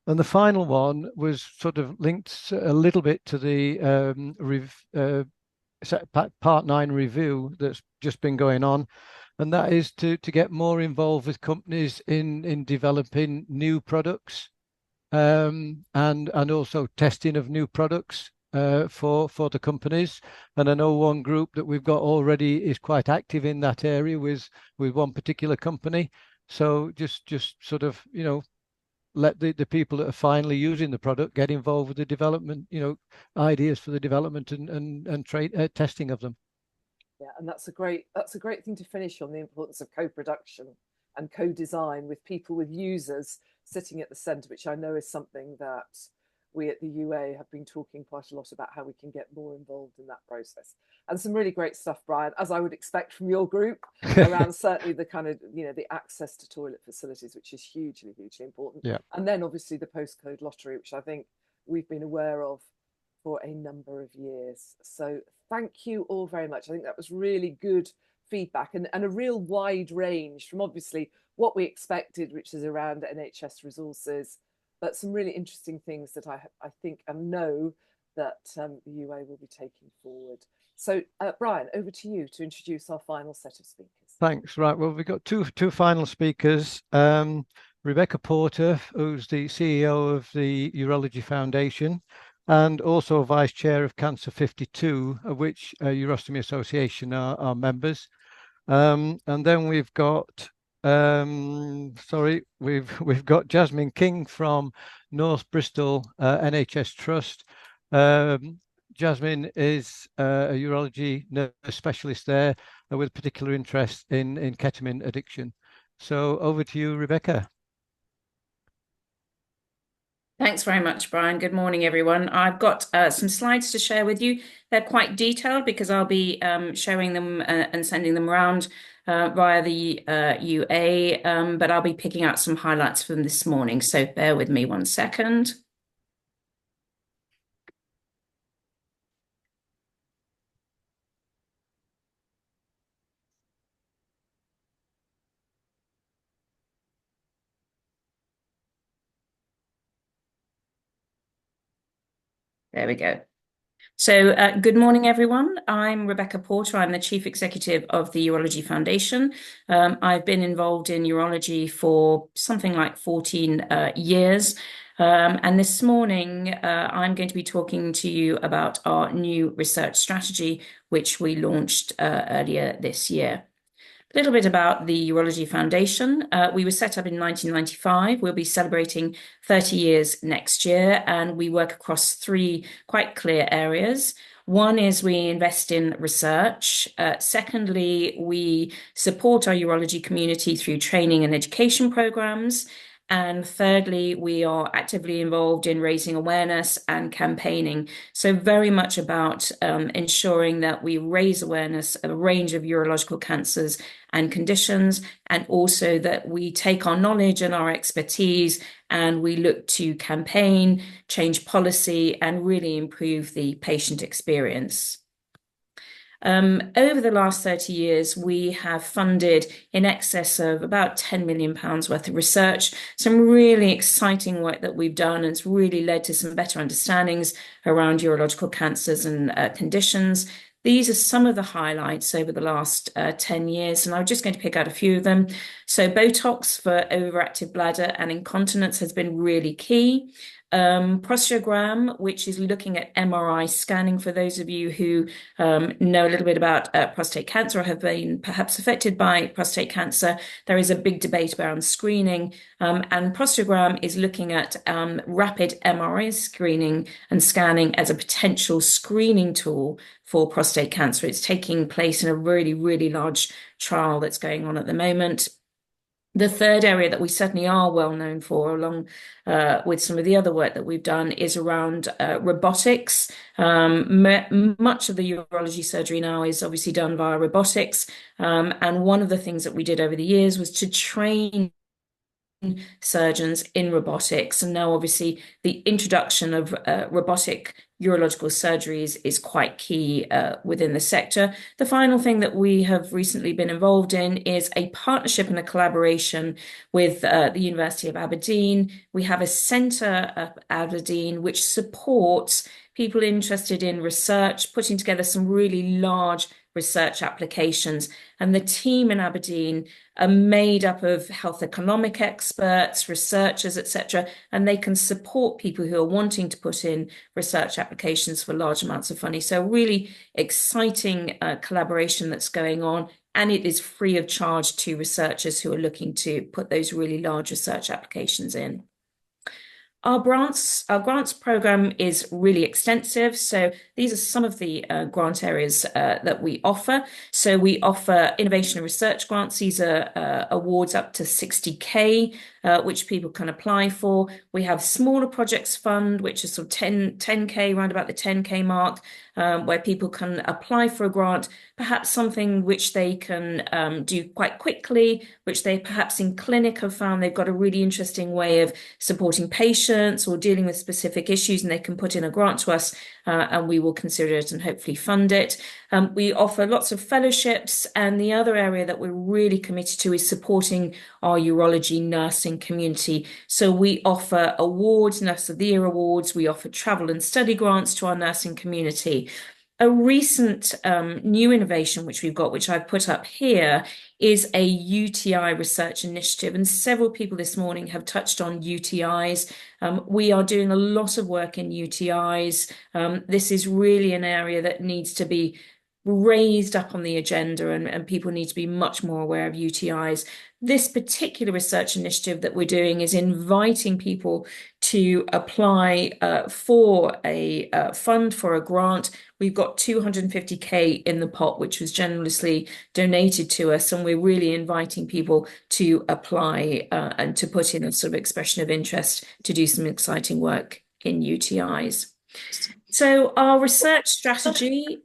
Speaker 2: And the final one was sort of linked a little bit to the Part 9 review that's just been going on, and that is to get more involved with companies in developing new products. and also testing of new products for the companies. And I know one group that we've got already is quite active in that area with one particular company. So just sort of, let the people that are finally using the product get involved with the development, ideas for the development and testing of them.
Speaker 3: Yeah, and that's a great thing to finish on, the importance of co-production and co-design with people, with users sitting at the centre, which I know is something that we at the UA have been talking quite a lot about, how we can get more involved in that process. And some really great stuff, Brian, as I would expect from your group, around certainly the kind of, the access to toilet facilities, which is hugely, hugely important.
Speaker 2: Yeah.
Speaker 3: And then obviously the postcode lottery, which I think we've been aware of for a number of years. So thank you all very much. I think that was really good feedback, and a real wide range from obviously what we expected, which is around NHS resources, but some really interesting things that I think and know that the UA will be taking forward. So Brian, over to you to introduce our final set of speakers.
Speaker 2: Thanks. Right. Well, we've got two final speakers. Rebecca Porta, who's the CEO of the Urology Foundation, and also Vice Chair of Cancer 52, of which Urostomy Association are members. And then we've got we've got Jasmine King from North Bristol NHS Trust. Jasmine is a urology nurse specialist there with particular interest in ketamine addiction. So over to you, Rebecca.
Speaker 7: Thanks very much, Brian. Good morning, everyone. I've got some slides to share with you. They're quite detailed because I'll be showing them and sending them around via the UA, but I'll be picking out some highlights from this morning. So bear with me one second. There we go. So good morning, everyone. I'm Rebecca Porta. I'm the Chief Executive of the Urology Foundation. I've been involved in urology for something like 14 years. And this morning, I'm going to be talking to you about our new research strategy, which we launched earlier this year. A little bit about the Urology Foundation. We were set up in 1995. We'll be celebrating 30 years next year, and we work across three quite clear areas. One is we invest in research. Secondly, we support our urology community through training and education programs. And thirdly, we are actively involved in raising awareness and campaigning. So very much about ensuring that we raise awareness of a range of urological cancers and conditions, and also that we take our knowledge and our expertise and we look to campaign, change policy, and really improve the patient experience. Over the last 30 years, we have funded in excess of about £10 million worth of research, some really exciting work that we've done, and it's really led to some better understandings around urological cancers and conditions. These are some of the highlights over the last 10 years, and I'm just going to pick out a few of them. So Botox for overactive bladder and incontinence has been really key. Prostagram, which is looking at MRI scanning for those of you who know a little bit about prostate cancer or have been perhaps affected by prostate cancer. There is a big debate around screening, and Prostagram is looking at rapid MRI screening and scanning as a potential screening tool for prostate cancer. It's taking place in a really, really large trial that's going on at the moment. The third area that we certainly are well known for, along with some of the other work that we've done, is around robotics. Much of the urology surgery now is obviously done via robotics. And one of the things that we did over the years was to train surgeons in robotics. And now obviously the introduction of robotic urological surgeries is quite key within the sector. The final thing that we have recently been involved in is a partnership and a collaboration with the University of Aberdeen. We have a centre at Aberdeen which supports people interested in research, putting together some really large research applications. And the team in Aberdeen are made up of health economic experts, researchers, etc., and they can support people who are wanting to put in research applications for large amounts of funding. So really exciting collaboration that's going on, and it is free of charge to researchers who are looking to put those really large research applications in. Our grants program is really extensive. So these are some of the grant areas that we offer. So we offer innovation and research grants. These are awards up to 60K, which people can apply for. We have smaller projects fund, which is sort of 10K, around about the 10K mark, where people can apply for a grant, perhaps something which they can do quite quickly, which they perhaps in clinic have found they've got a really interesting way of supporting patients or dealing with specific issues, and they can put in a grant to us and we will consider it and hopefully fund it. We offer lots of fellowships, and the other area that we're really committed to is supporting our urology nursing community. So we offer awards, Nurse of the Year awards, we offer travel and study grants to our nursing community. A recent new innovation which we've got, which I've put up here, is a UTI research initiative, and several people this morning have touched on UTIs. We are doing a lot of work in UTIs. This is really an area that needs to be raised up on the agenda, and people need to be much more aware of UTIs. This particular research initiative that we're doing is inviting people to apply for a fund for a grant. We've got 250K in the pot, which was generously donated to us, and we're really inviting people to apply and to put in a sort of expression of interest to do some exciting work in UTIs. So our research strategy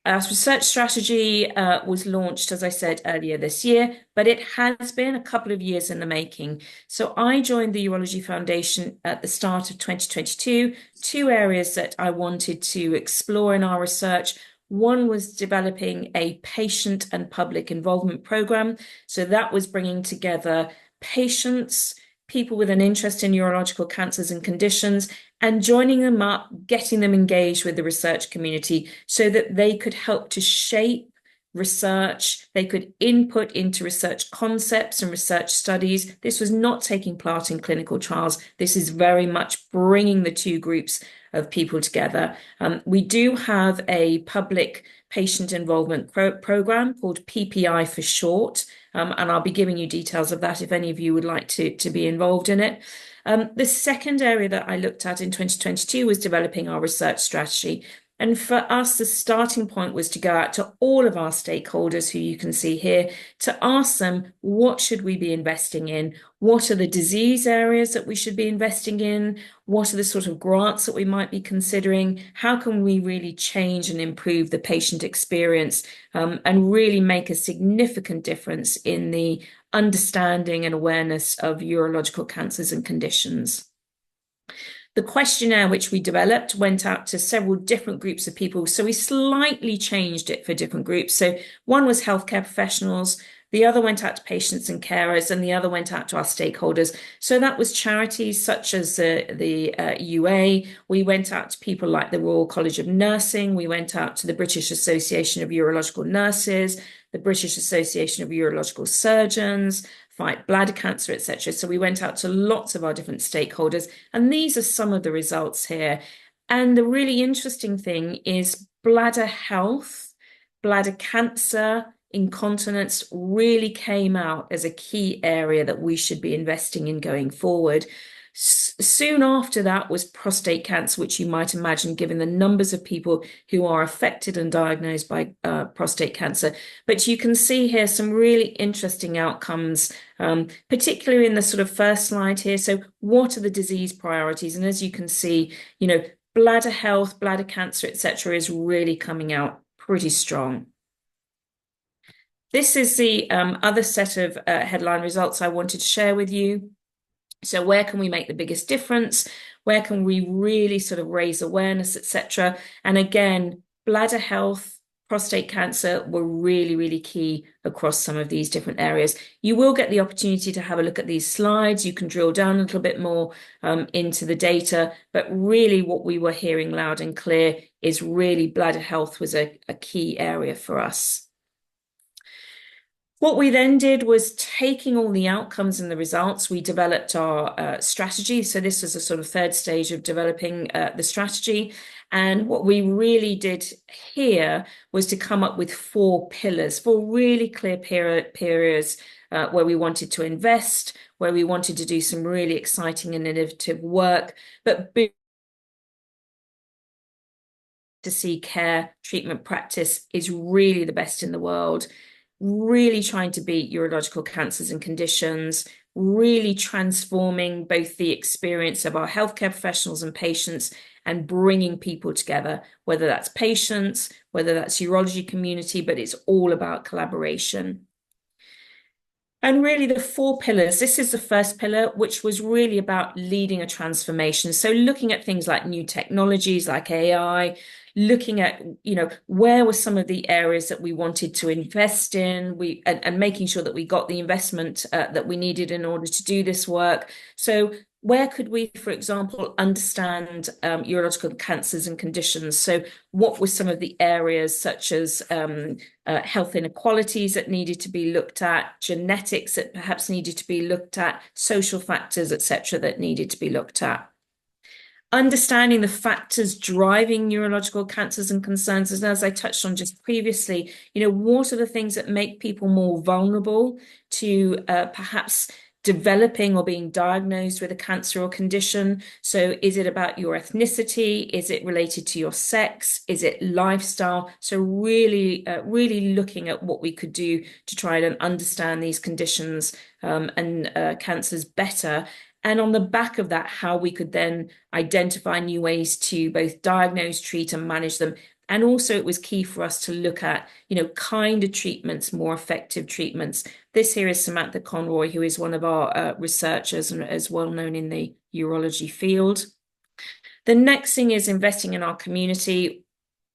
Speaker 7: was launched, as I said, earlier this year, but it has been a couple of years in the making. So I joined the Urology Foundation at the start of 2022. Two areas that I wanted to explore in our research. One was developing a patient and public involvement program. So that was bringing together patients, people with an interest in urological cancers and conditions, and joining them up, getting them engaged with the research community so that they could help to shape research, they could input into research concepts and research studies. This was not taking part in clinical trials. This is very much bringing the two groups of people together. We do have a public patient involvement program called PPI for short, and I'll be giving you details of that if any of you would like to be involved in it. The second area that I looked at in 2022 was developing our research strategy. And for us, the starting point was to go out to all of our stakeholders, who you can see here, to ask them, what should we be investing in? What are the disease areas that we should be investing in? What are the sort of grants that we might be considering? How can we really change and improve the patient experience and really make a significant difference in the understanding and awareness of urological cancers and conditions? The questionnaire which we developed went out to several different groups of people. So we slightly changed it for different groups. So one was healthcare professionals, the other went out to patients and carers, and the other went out to our stakeholders. So that was charities such as the UA. We went out to people like the Royal College of Nursing. We went out to the British Association of Urological Nurses, the British Association of Urological Surgeons, Fight Bladder Cancer, etc. So we went out to lots of our different stakeholders, and these are some of the results here. And the really interesting thing is bladder health, bladder cancer, incontinence really came out as a key area that we should be investing in going forward. Soon after that was prostate cancer, which you might imagine given the numbers of people who are affected and diagnosed by prostate cancer. But you can see here some really interesting outcomes, particularly in the sort of first slide here. So what are the disease priorities? And as you can see, you know, bladder health, bladder cancer, etc., is really coming out pretty strong. This is the other set of headline results I wanted to share with you. So where can we make the biggest difference? Where can we really sort of raise awareness, etc.? And again, bladder health, prostate cancer were really, really key across some of these different areas. You will get the opportunity to have a look at these slides. You can drill down a little bit more into the data, but really what we were hearing loud and clear is really bladder health was a key area for us. What we then did was, taking all the outcomes and the results, we developed our strategy. So this was a sort of third stage of developing the strategy. And what we really did here was to come up with 4 pillars, 4 really clear periods where we wanted to invest, where we wanted to do some really exciting and innovative work, but to see care, treatment practice is really the best in the world. Really trying to beat urological cancers and conditions, really transforming both the experience of our healthcare professionals and patients and bringing people together, whether that's patients, whether that's urology community, but it's all about collaboration. And really the 4 pillars, this is the first pillar, which was really about leading a transformation. So looking at things like new technologies like AI, looking at, where were some of the areas that we wanted to invest in, and making sure that we got the investment that we needed in order to do this work. So where could we, for example, understand urological cancers and conditions? So what were some of the areas such as health inequalities that needed to be looked at, genetics that perhaps needed to be looked at, social factors, etc., that needed to be looked at? Understanding the factors driving neurological cancers and concerns, and as I touched on just previously, what are the things that make people more vulnerable to perhaps developing or being diagnosed with a cancer or condition? So is it about your ethnicity? Is it related to your sex? Is it lifestyle? So really looking at what we could do to try and understand these conditions and cancers better. And on the back of that, how we could then identify new ways to both diagnose, treat, and manage them. And also it was key for us to look at, kinder treatments, more effective treatments. This here is Samantha Conroy, who is one of our researchers and is well known in the urology field. The next thing is investing in our community.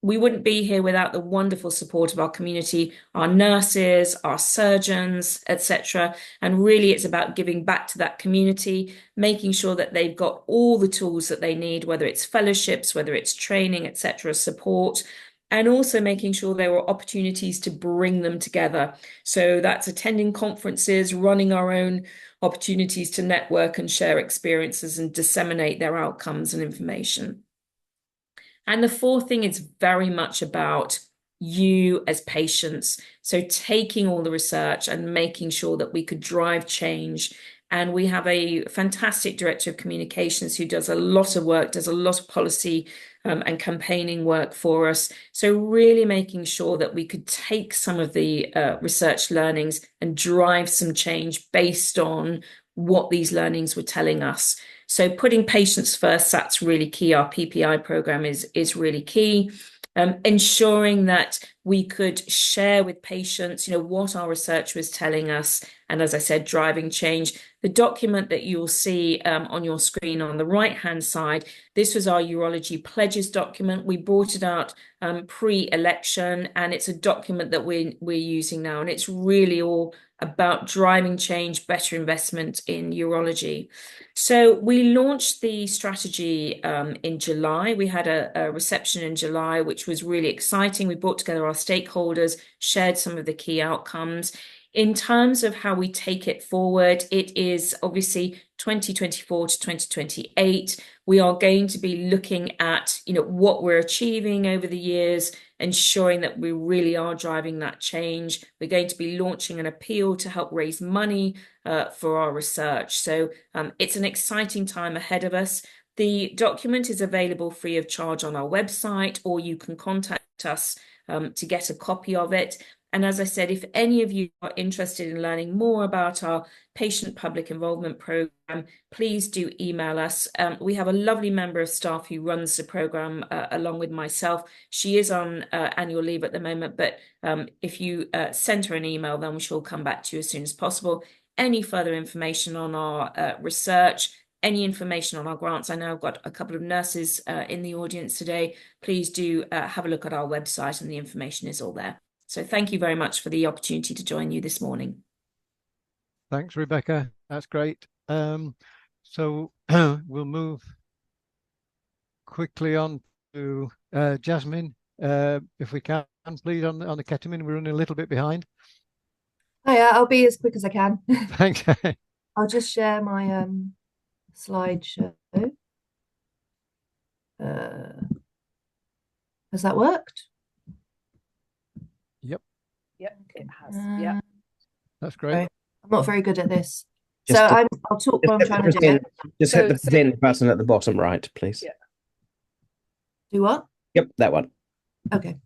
Speaker 7: We wouldn't be here without the wonderful support of our community, our nurses, our surgeons, etc. And really it's about giving back to that community, making sure that they've got all the tools that they need, whether it's fellowships, whether it's training, etc., support, and also making sure there were opportunities to bring them together. So that's attending conferences, running our own opportunities to network and share experiences and disseminate their outcomes and information. And the 4th thing is very much about you as patients. So taking all the research and making sure that we could drive change. And we have a fantastic director of communications who does a lot of work, does a lot of policy and campaigning work for us. So really making sure that we could take some of the research learnings and drive some change based on what these learnings were telling us. So putting patients first, that's really key. Our PPI program is really key. Ensuring that we could share with patients, what our research was telling us. And as I said, driving change. The document that you'll see on your screen on the right-hand side, this was our urology pledges document. We brought it out pre-election, and it's a document that we're using now. And it's really all about driving change, better investment in urology. So we launched the strategy in July. We had a reception in July, which was really exciting. We brought together our stakeholders, shared some of the key outcomes. In terms of how we take it forward, it is obviously 2024 to 2028. We are going to be looking at, what we're achieving over the years, ensuring that we really are driving that change. We're going to be launching an appeal to help raise money for our research. So it's an exciting time ahead of us. The document is available free of charge on our website, or you can contact us to get a copy of it. And as I said, if any of you are interested in learning more about our patient public involvement program, please do email us. We have a lovely member of staff who runs the program along with myself. She is on annual leave at the moment, but if you send her an email, then she'll come back to you as soon as possible. Any further information on our research, any information on our grants, I know I've got a couple of nurses in the audience today. Please do have a look at our website, and the information is all there. So thank you very much for the opportunity to join you this morning.
Speaker 2: Thanks, Rebecca. That's great. So we'll move quickly on to Jasmine, if we can, please, on the ketamine. We're running a little bit behind.
Speaker 11: Hiya, I'll be as quick as I can.
Speaker 2: Thanks.
Speaker 11: I'll just share my slideshow. Has that worked?
Speaker 2: Yep.
Speaker 3: Yep, it has. Yeah.
Speaker 2: That's great.
Speaker 11: Sorry, I'm not very good at this.
Speaker 12: Just
Speaker 11: So I'll talk while I'm trying to do it.
Speaker 12: Just hit the present button at the bottom right, please.
Speaker 3: Yeah.
Speaker 11: Do what?
Speaker 12: Yep, that one.
Speaker 11: Okay.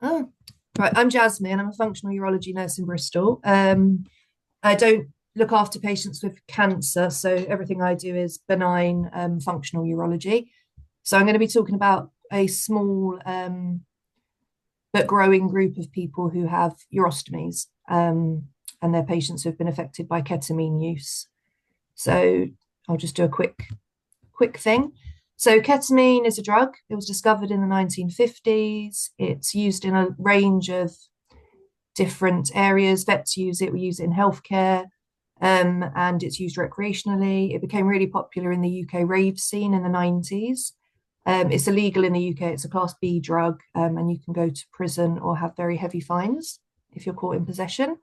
Speaker 11: Oh, right. I'm Jasmine. I'm a functional urology nurse in Bristol. I don't look after patients with cancer, so everything I do is benign functional urology. So I'm going to be talking about a small but growing group of people who have urostomies, and their patients who have been affected by ketamine use. So I'll just do a quick thing. So ketamine is a drug. It was discovered in the 1950s. It's used in a range of different areas. Vets use it. We use it in healthcare, and it's used recreationally. It became really popular in the UK rave scene in the 90s. It's illegal in the UK. It's a Class B drug, and you can go to prison or have very heavy fines if you're caught in possession.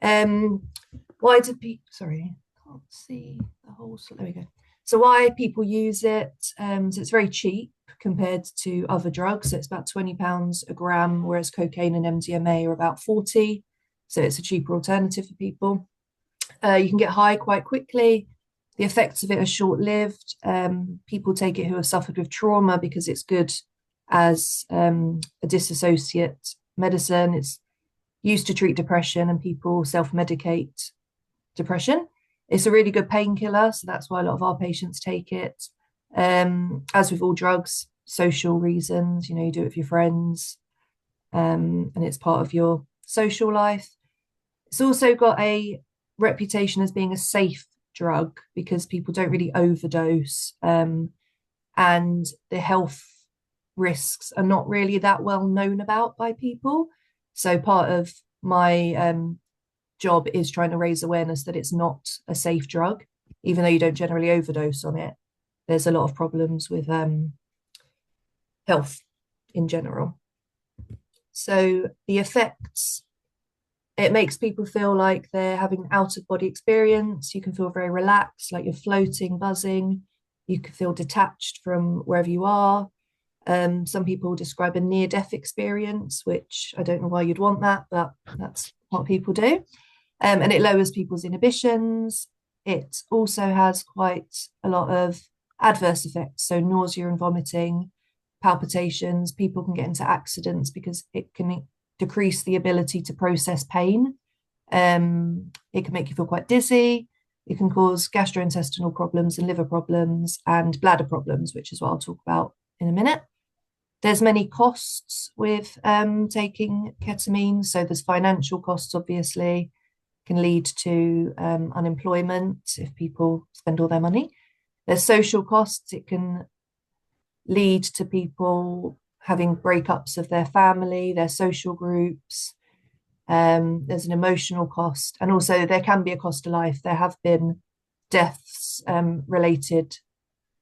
Speaker 11: Why do people, sorry, I can't see the whole, there we go. So why people use it, so it's very cheap compared to other drugs. So it's about £20 a gram, whereas cocaine and MDMA are about 40. So it's a cheaper alternative for people. You can get high quite quickly. The effects of it are short-lived. People take it who have suffered with trauma because it's good as a dissociate medicine. It's used to treat depression, and people self-medicate depression. It's a really good painkiller, so that's why a lot of our patients take it. As with all drugs, social reasons, you do it with your friends, and it's part of your social life. It's also got a reputation as being a safe drug because people don't really overdose, and the health risks are not really that well known about by people. So part of my job is trying to raise awareness that it's not a safe drug, even though you don't generally overdose on it. There's a lot of problems with health in general. So the effects, it makes people feel like they're having an out-of-body experience. You can feel very relaxed, like you're floating, buzzing. You can feel detached from wherever you are. Some people describe a near-death experience, which I don't know why you'd want that, but that's what people do. And it lowers people's inhibitions. It also has quite a lot of adverse effects, so nausea and vomiting, palpitations. People can get into accidents because it can decrease the ability to process pain. It can make you feel quite dizzy. It can cause gastrointestinal problems and liver problems and bladder problems, which is what I'll talk about in a minute. There's many costs with taking ketamine. So there's financial costs, obviously, can lead to unemployment if people spend all their money. There's social costs. It can lead to people having breakups of their family, their social groups. There's an emotional cost, and also there can be a cost to life. There have been deaths related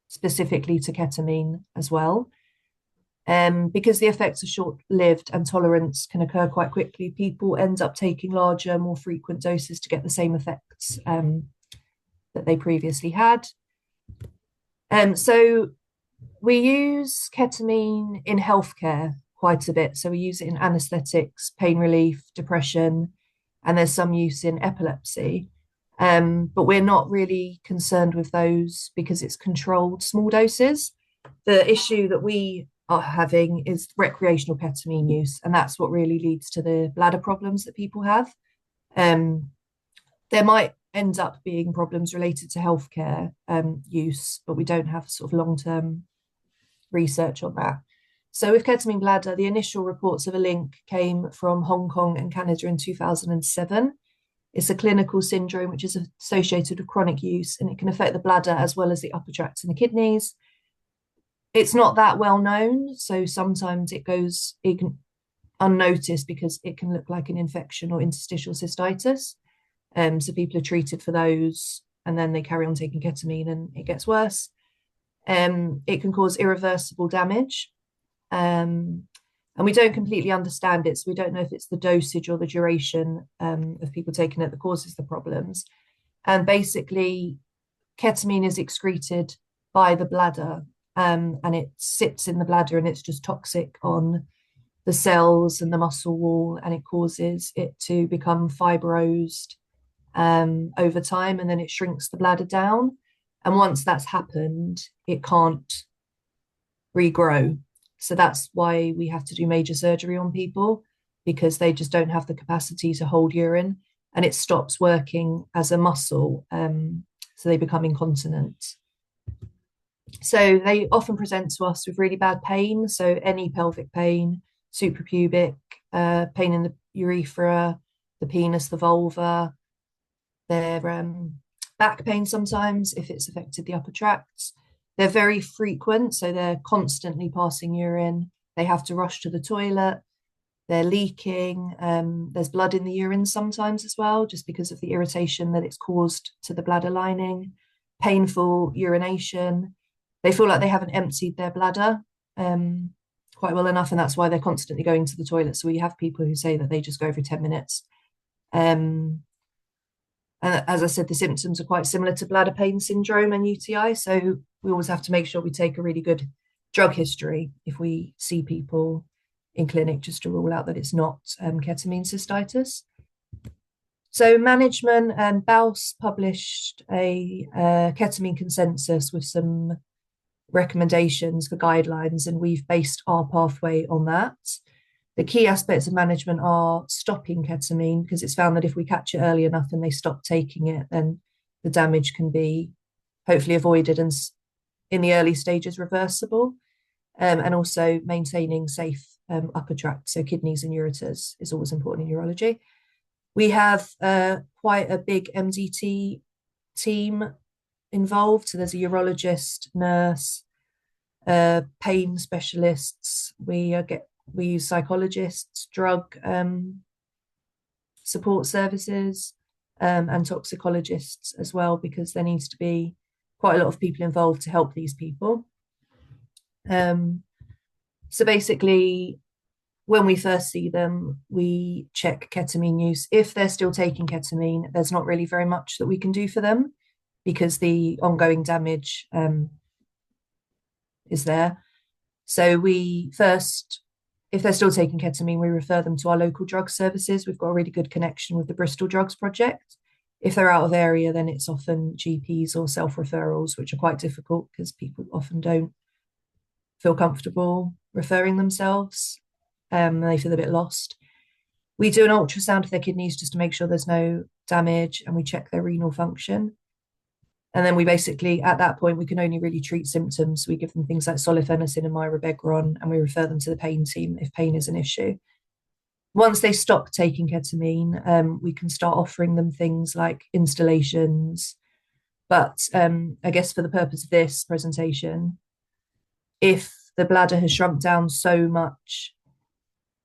Speaker 11: specifically to ketamine as well. Because the effects are short-lived and tolerance can occur quite quickly, people end up taking larger, more frequent doses to get the same effects that they previously had. So we use ketamine in healthcare quite a bit. So we use it in anesthetics, pain relief, depression, and there's some use in epilepsy. But we're not really concerned with those because it's controlled small doses. The issue that we are having is recreational ketamine use, and that's what really leads to the bladder problems that people have. There might end up being problems related to healthcare use, but we don't have sort of long-term research on that. So with ketamine bladder, the initial reports of a link came from Hong Kong and Canada in 2007. It's a clinical syndrome which is associated with chronic use, and it can affect the bladder as well as the upper tracts and the kidneys. It's not that well known, so sometimes it can unnoticed because it can look like an infection or interstitial cystitis. So people are treated for those, and then they carry on taking ketamine and it gets worse. It can cause irreversible damage. And we don't completely understand it, so we don't know if it's the dosage or the duration of people taking it that causes the problems. And basically, ketamine is excreted by the bladder, and it sits in the bladder, and it's just toxic on the cells and the muscle wall, and it causes it to become fibrosed over time, and then it shrinks the bladder down. And once that's happened, it can't regrow. So that's why we have to do major surgery on people, because they just don't have the capacity to hold urine, and it stops working as a muscle. So they become incontinent. So they often present to us with really bad pain. So any pelvic pain, suprapubic, pain in the urethra, the penis, the vulva, their back pain sometimes if it's affected the upper tracts. They're very frequent, so they're constantly passing urine. They have to rush to the toilet. They're leaking. There's blood in the urine sometimes as well, just because of the irritation that it's caused to the bladder lining. Painful urination. They feel like they haven't emptied their bladder quite well enough, and that's why they're constantly going to the toilet. So we have people who say that they just go every 10 minutes. And as I said, the symptoms are quite similar to bladder pain syndrome and UTI. So we always have to make sure we take a really good drug history if we see people in clinic, just to rule out that it's not ketamine cystitis. So management, Baus published a ketamine consensus with some recommendations for guidelines, and we've based our pathway on that. The key aspects of management are stopping ketamine, because it's found that if we catch it early enough and they stop taking it, then the damage can be hopefully avoided and in the early stages reversible. And also maintaining safe upper tract, so kidneys and ureters is always important in urology. We have quite a big MDT team involved. So there's a urologist, nurse, pain specialists. We use psychologists, drug support services, and toxicologists as well, because there needs to be quite a lot of people involved to help these people. So basically, when we first see them, we check ketamine use. If they're still taking ketamine, there's not really very much that we can do for them, because the ongoing damage is there. So we first, if they're still taking ketamine, we refer them to our local drug services. We've got a really good connection with the Bristol Drugs Project. If they're out of area, then it's often GPs or self-referrals, which are quite difficult because people often don't feel comfortable referring themselves. They feel a bit lost. We do an ultrasound of their kidneys just to make sure there's no damage, and we check their renal function. And then we basically, at that point, we can only really treat symptoms. We give them things like solifenacin and mirabegron, and we refer them to the pain team if pain is an issue. Once they stop taking ketamine, we can start offering them things like installations. But I guess for the purpose of this presentation, if the bladder has shrunk down so much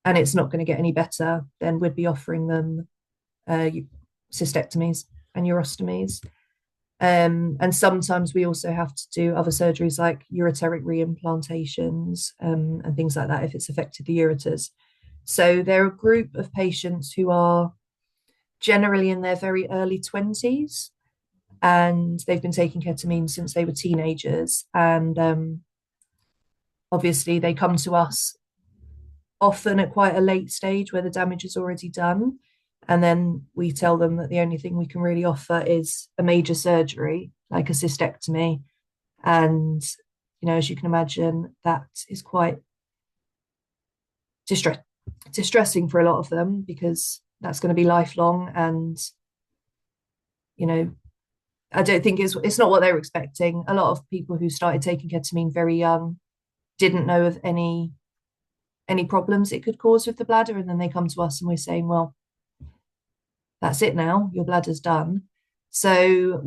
Speaker 11: and it's not going to get any better, then we'd be offering them cystectomies and urostomies. And sometimes we also have to do other surgeries like ureteric reimplantations and things like that if it's affected the ureters. So they're a group of patients who are generally in their very early 20s, and they've been taking ketamine since they were teenagers. And obviously they come to us often at quite a late stage where the damage is already done. And then we tell them that the only thing we can really offer is a major surgery, like a cystectomy. And, you know, as you can imagine, that is quite distressing for a lot of them, because that's going to be lifelong. And, you know, I don't think it's not what they were expecting. A lot of people who started taking ketamine very young didn't know of any problems it could cause with the bladder. And then they come to us and we're saying, well, that's it now, your bladder's done. So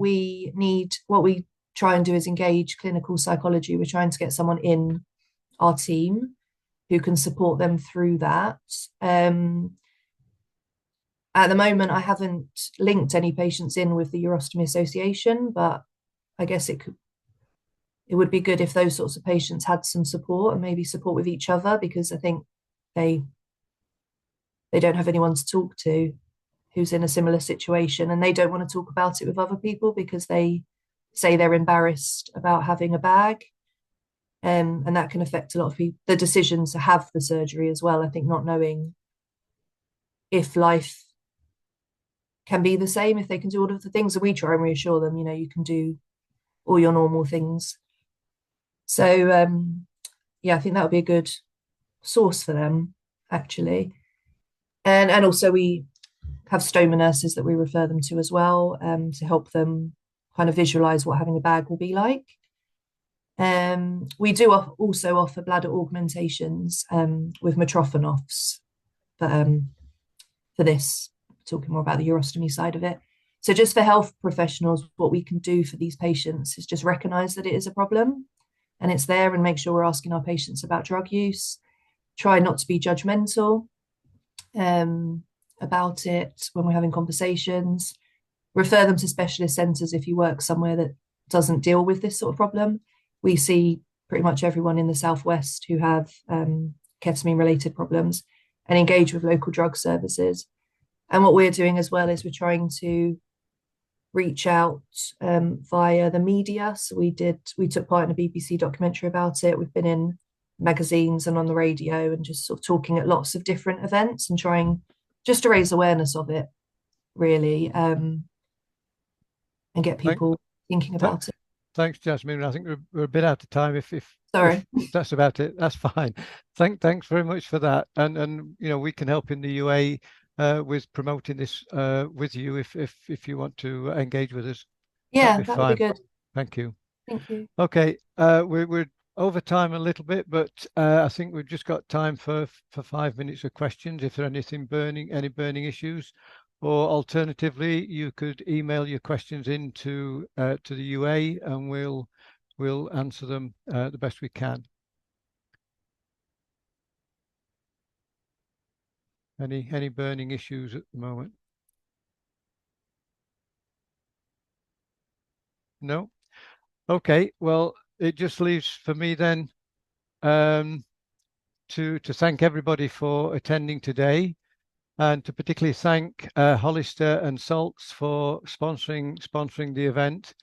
Speaker 11: what we try and do is engage clinical psychology. We're trying to get someone in our team who can support them through that. At the moment, I haven't linked any patients in with the Urostomy Association, but I guess it would be good if those sorts of patients had some support and maybe support with each other, because I think they don't have anyone to talk to who's in a similar situation, and they don't want to talk about it with other people because they say they're embarrassed about having a bag. And that can affect a lot of people, the decisions to have the surgery as well. I think not knowing if life can be the same, if they can do all of the things that we try and reassure them, you can do all your normal things. So yeah, I think that would be a good source for them, actually. And also we have stoma nurses that we refer them to as well, to help them kind of visualize what having a bag will be like. We do also offer bladder augmentations with Mitrophanoffs, but for this, talking more about the urostomy side of it. So just for health professionals, what we can do for these patients is just recognize that it is a problem and it's there, and make sure we're asking our patients about drug use. Try not to be judgmental about it when we're having conversations. Refer them to specialist centres if you work somewhere that doesn't deal with this sort of problem. We see pretty much everyone in the Southwest who have ketamine-related problems, and engage with local drug services. And what we're doing as well is we're trying to reach out via the media. So we took part in a BBC documentary about it. We've been in magazines and on the radio, and just sort of talking at lots of different events and trying just to raise awareness of it, really, and get people thinking about it.
Speaker 2: Thanks, Jasmine. I think we're a bit out of time. If
Speaker 11: Sorry,
Speaker 2: if that's about it, that's fine. Thanks very much for that. And we can help in the UA with promoting this with you if you want to engage with us.
Speaker 11: Yeah, that would be good.
Speaker 2: Thank you.
Speaker 11: Thank you.
Speaker 2: Okay, we're over time a little bit, but I think we've just got time for 5 minutes of questions. If there are any burning issues, or alternatively, you could email your questions into to the UA, and we'll answer them the best we can. Any burning issues at the moment? No? Okay, well, it just leaves for me then to thank everybody for attending today, and to particularly thank Hollister and Salts for sponsoring the event,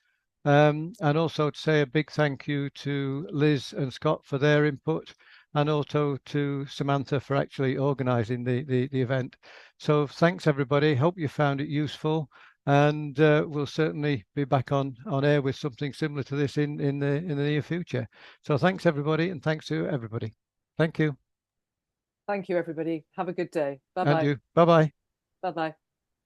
Speaker 2: and also to say a big thank you to Liz and Scott for their input, and also to Samantha for actually organising the event. So thanks everybody. Hope you found it useful, and we'll certainly be back on air with something similar to this in the near future. So thanks everybody, and thanks to everybody. Thank you.
Speaker 3: Thank you, everybody. Have a good day. Bye-bye.
Speaker 2: And you. Bye-bye.
Speaker 3: Bye-bye.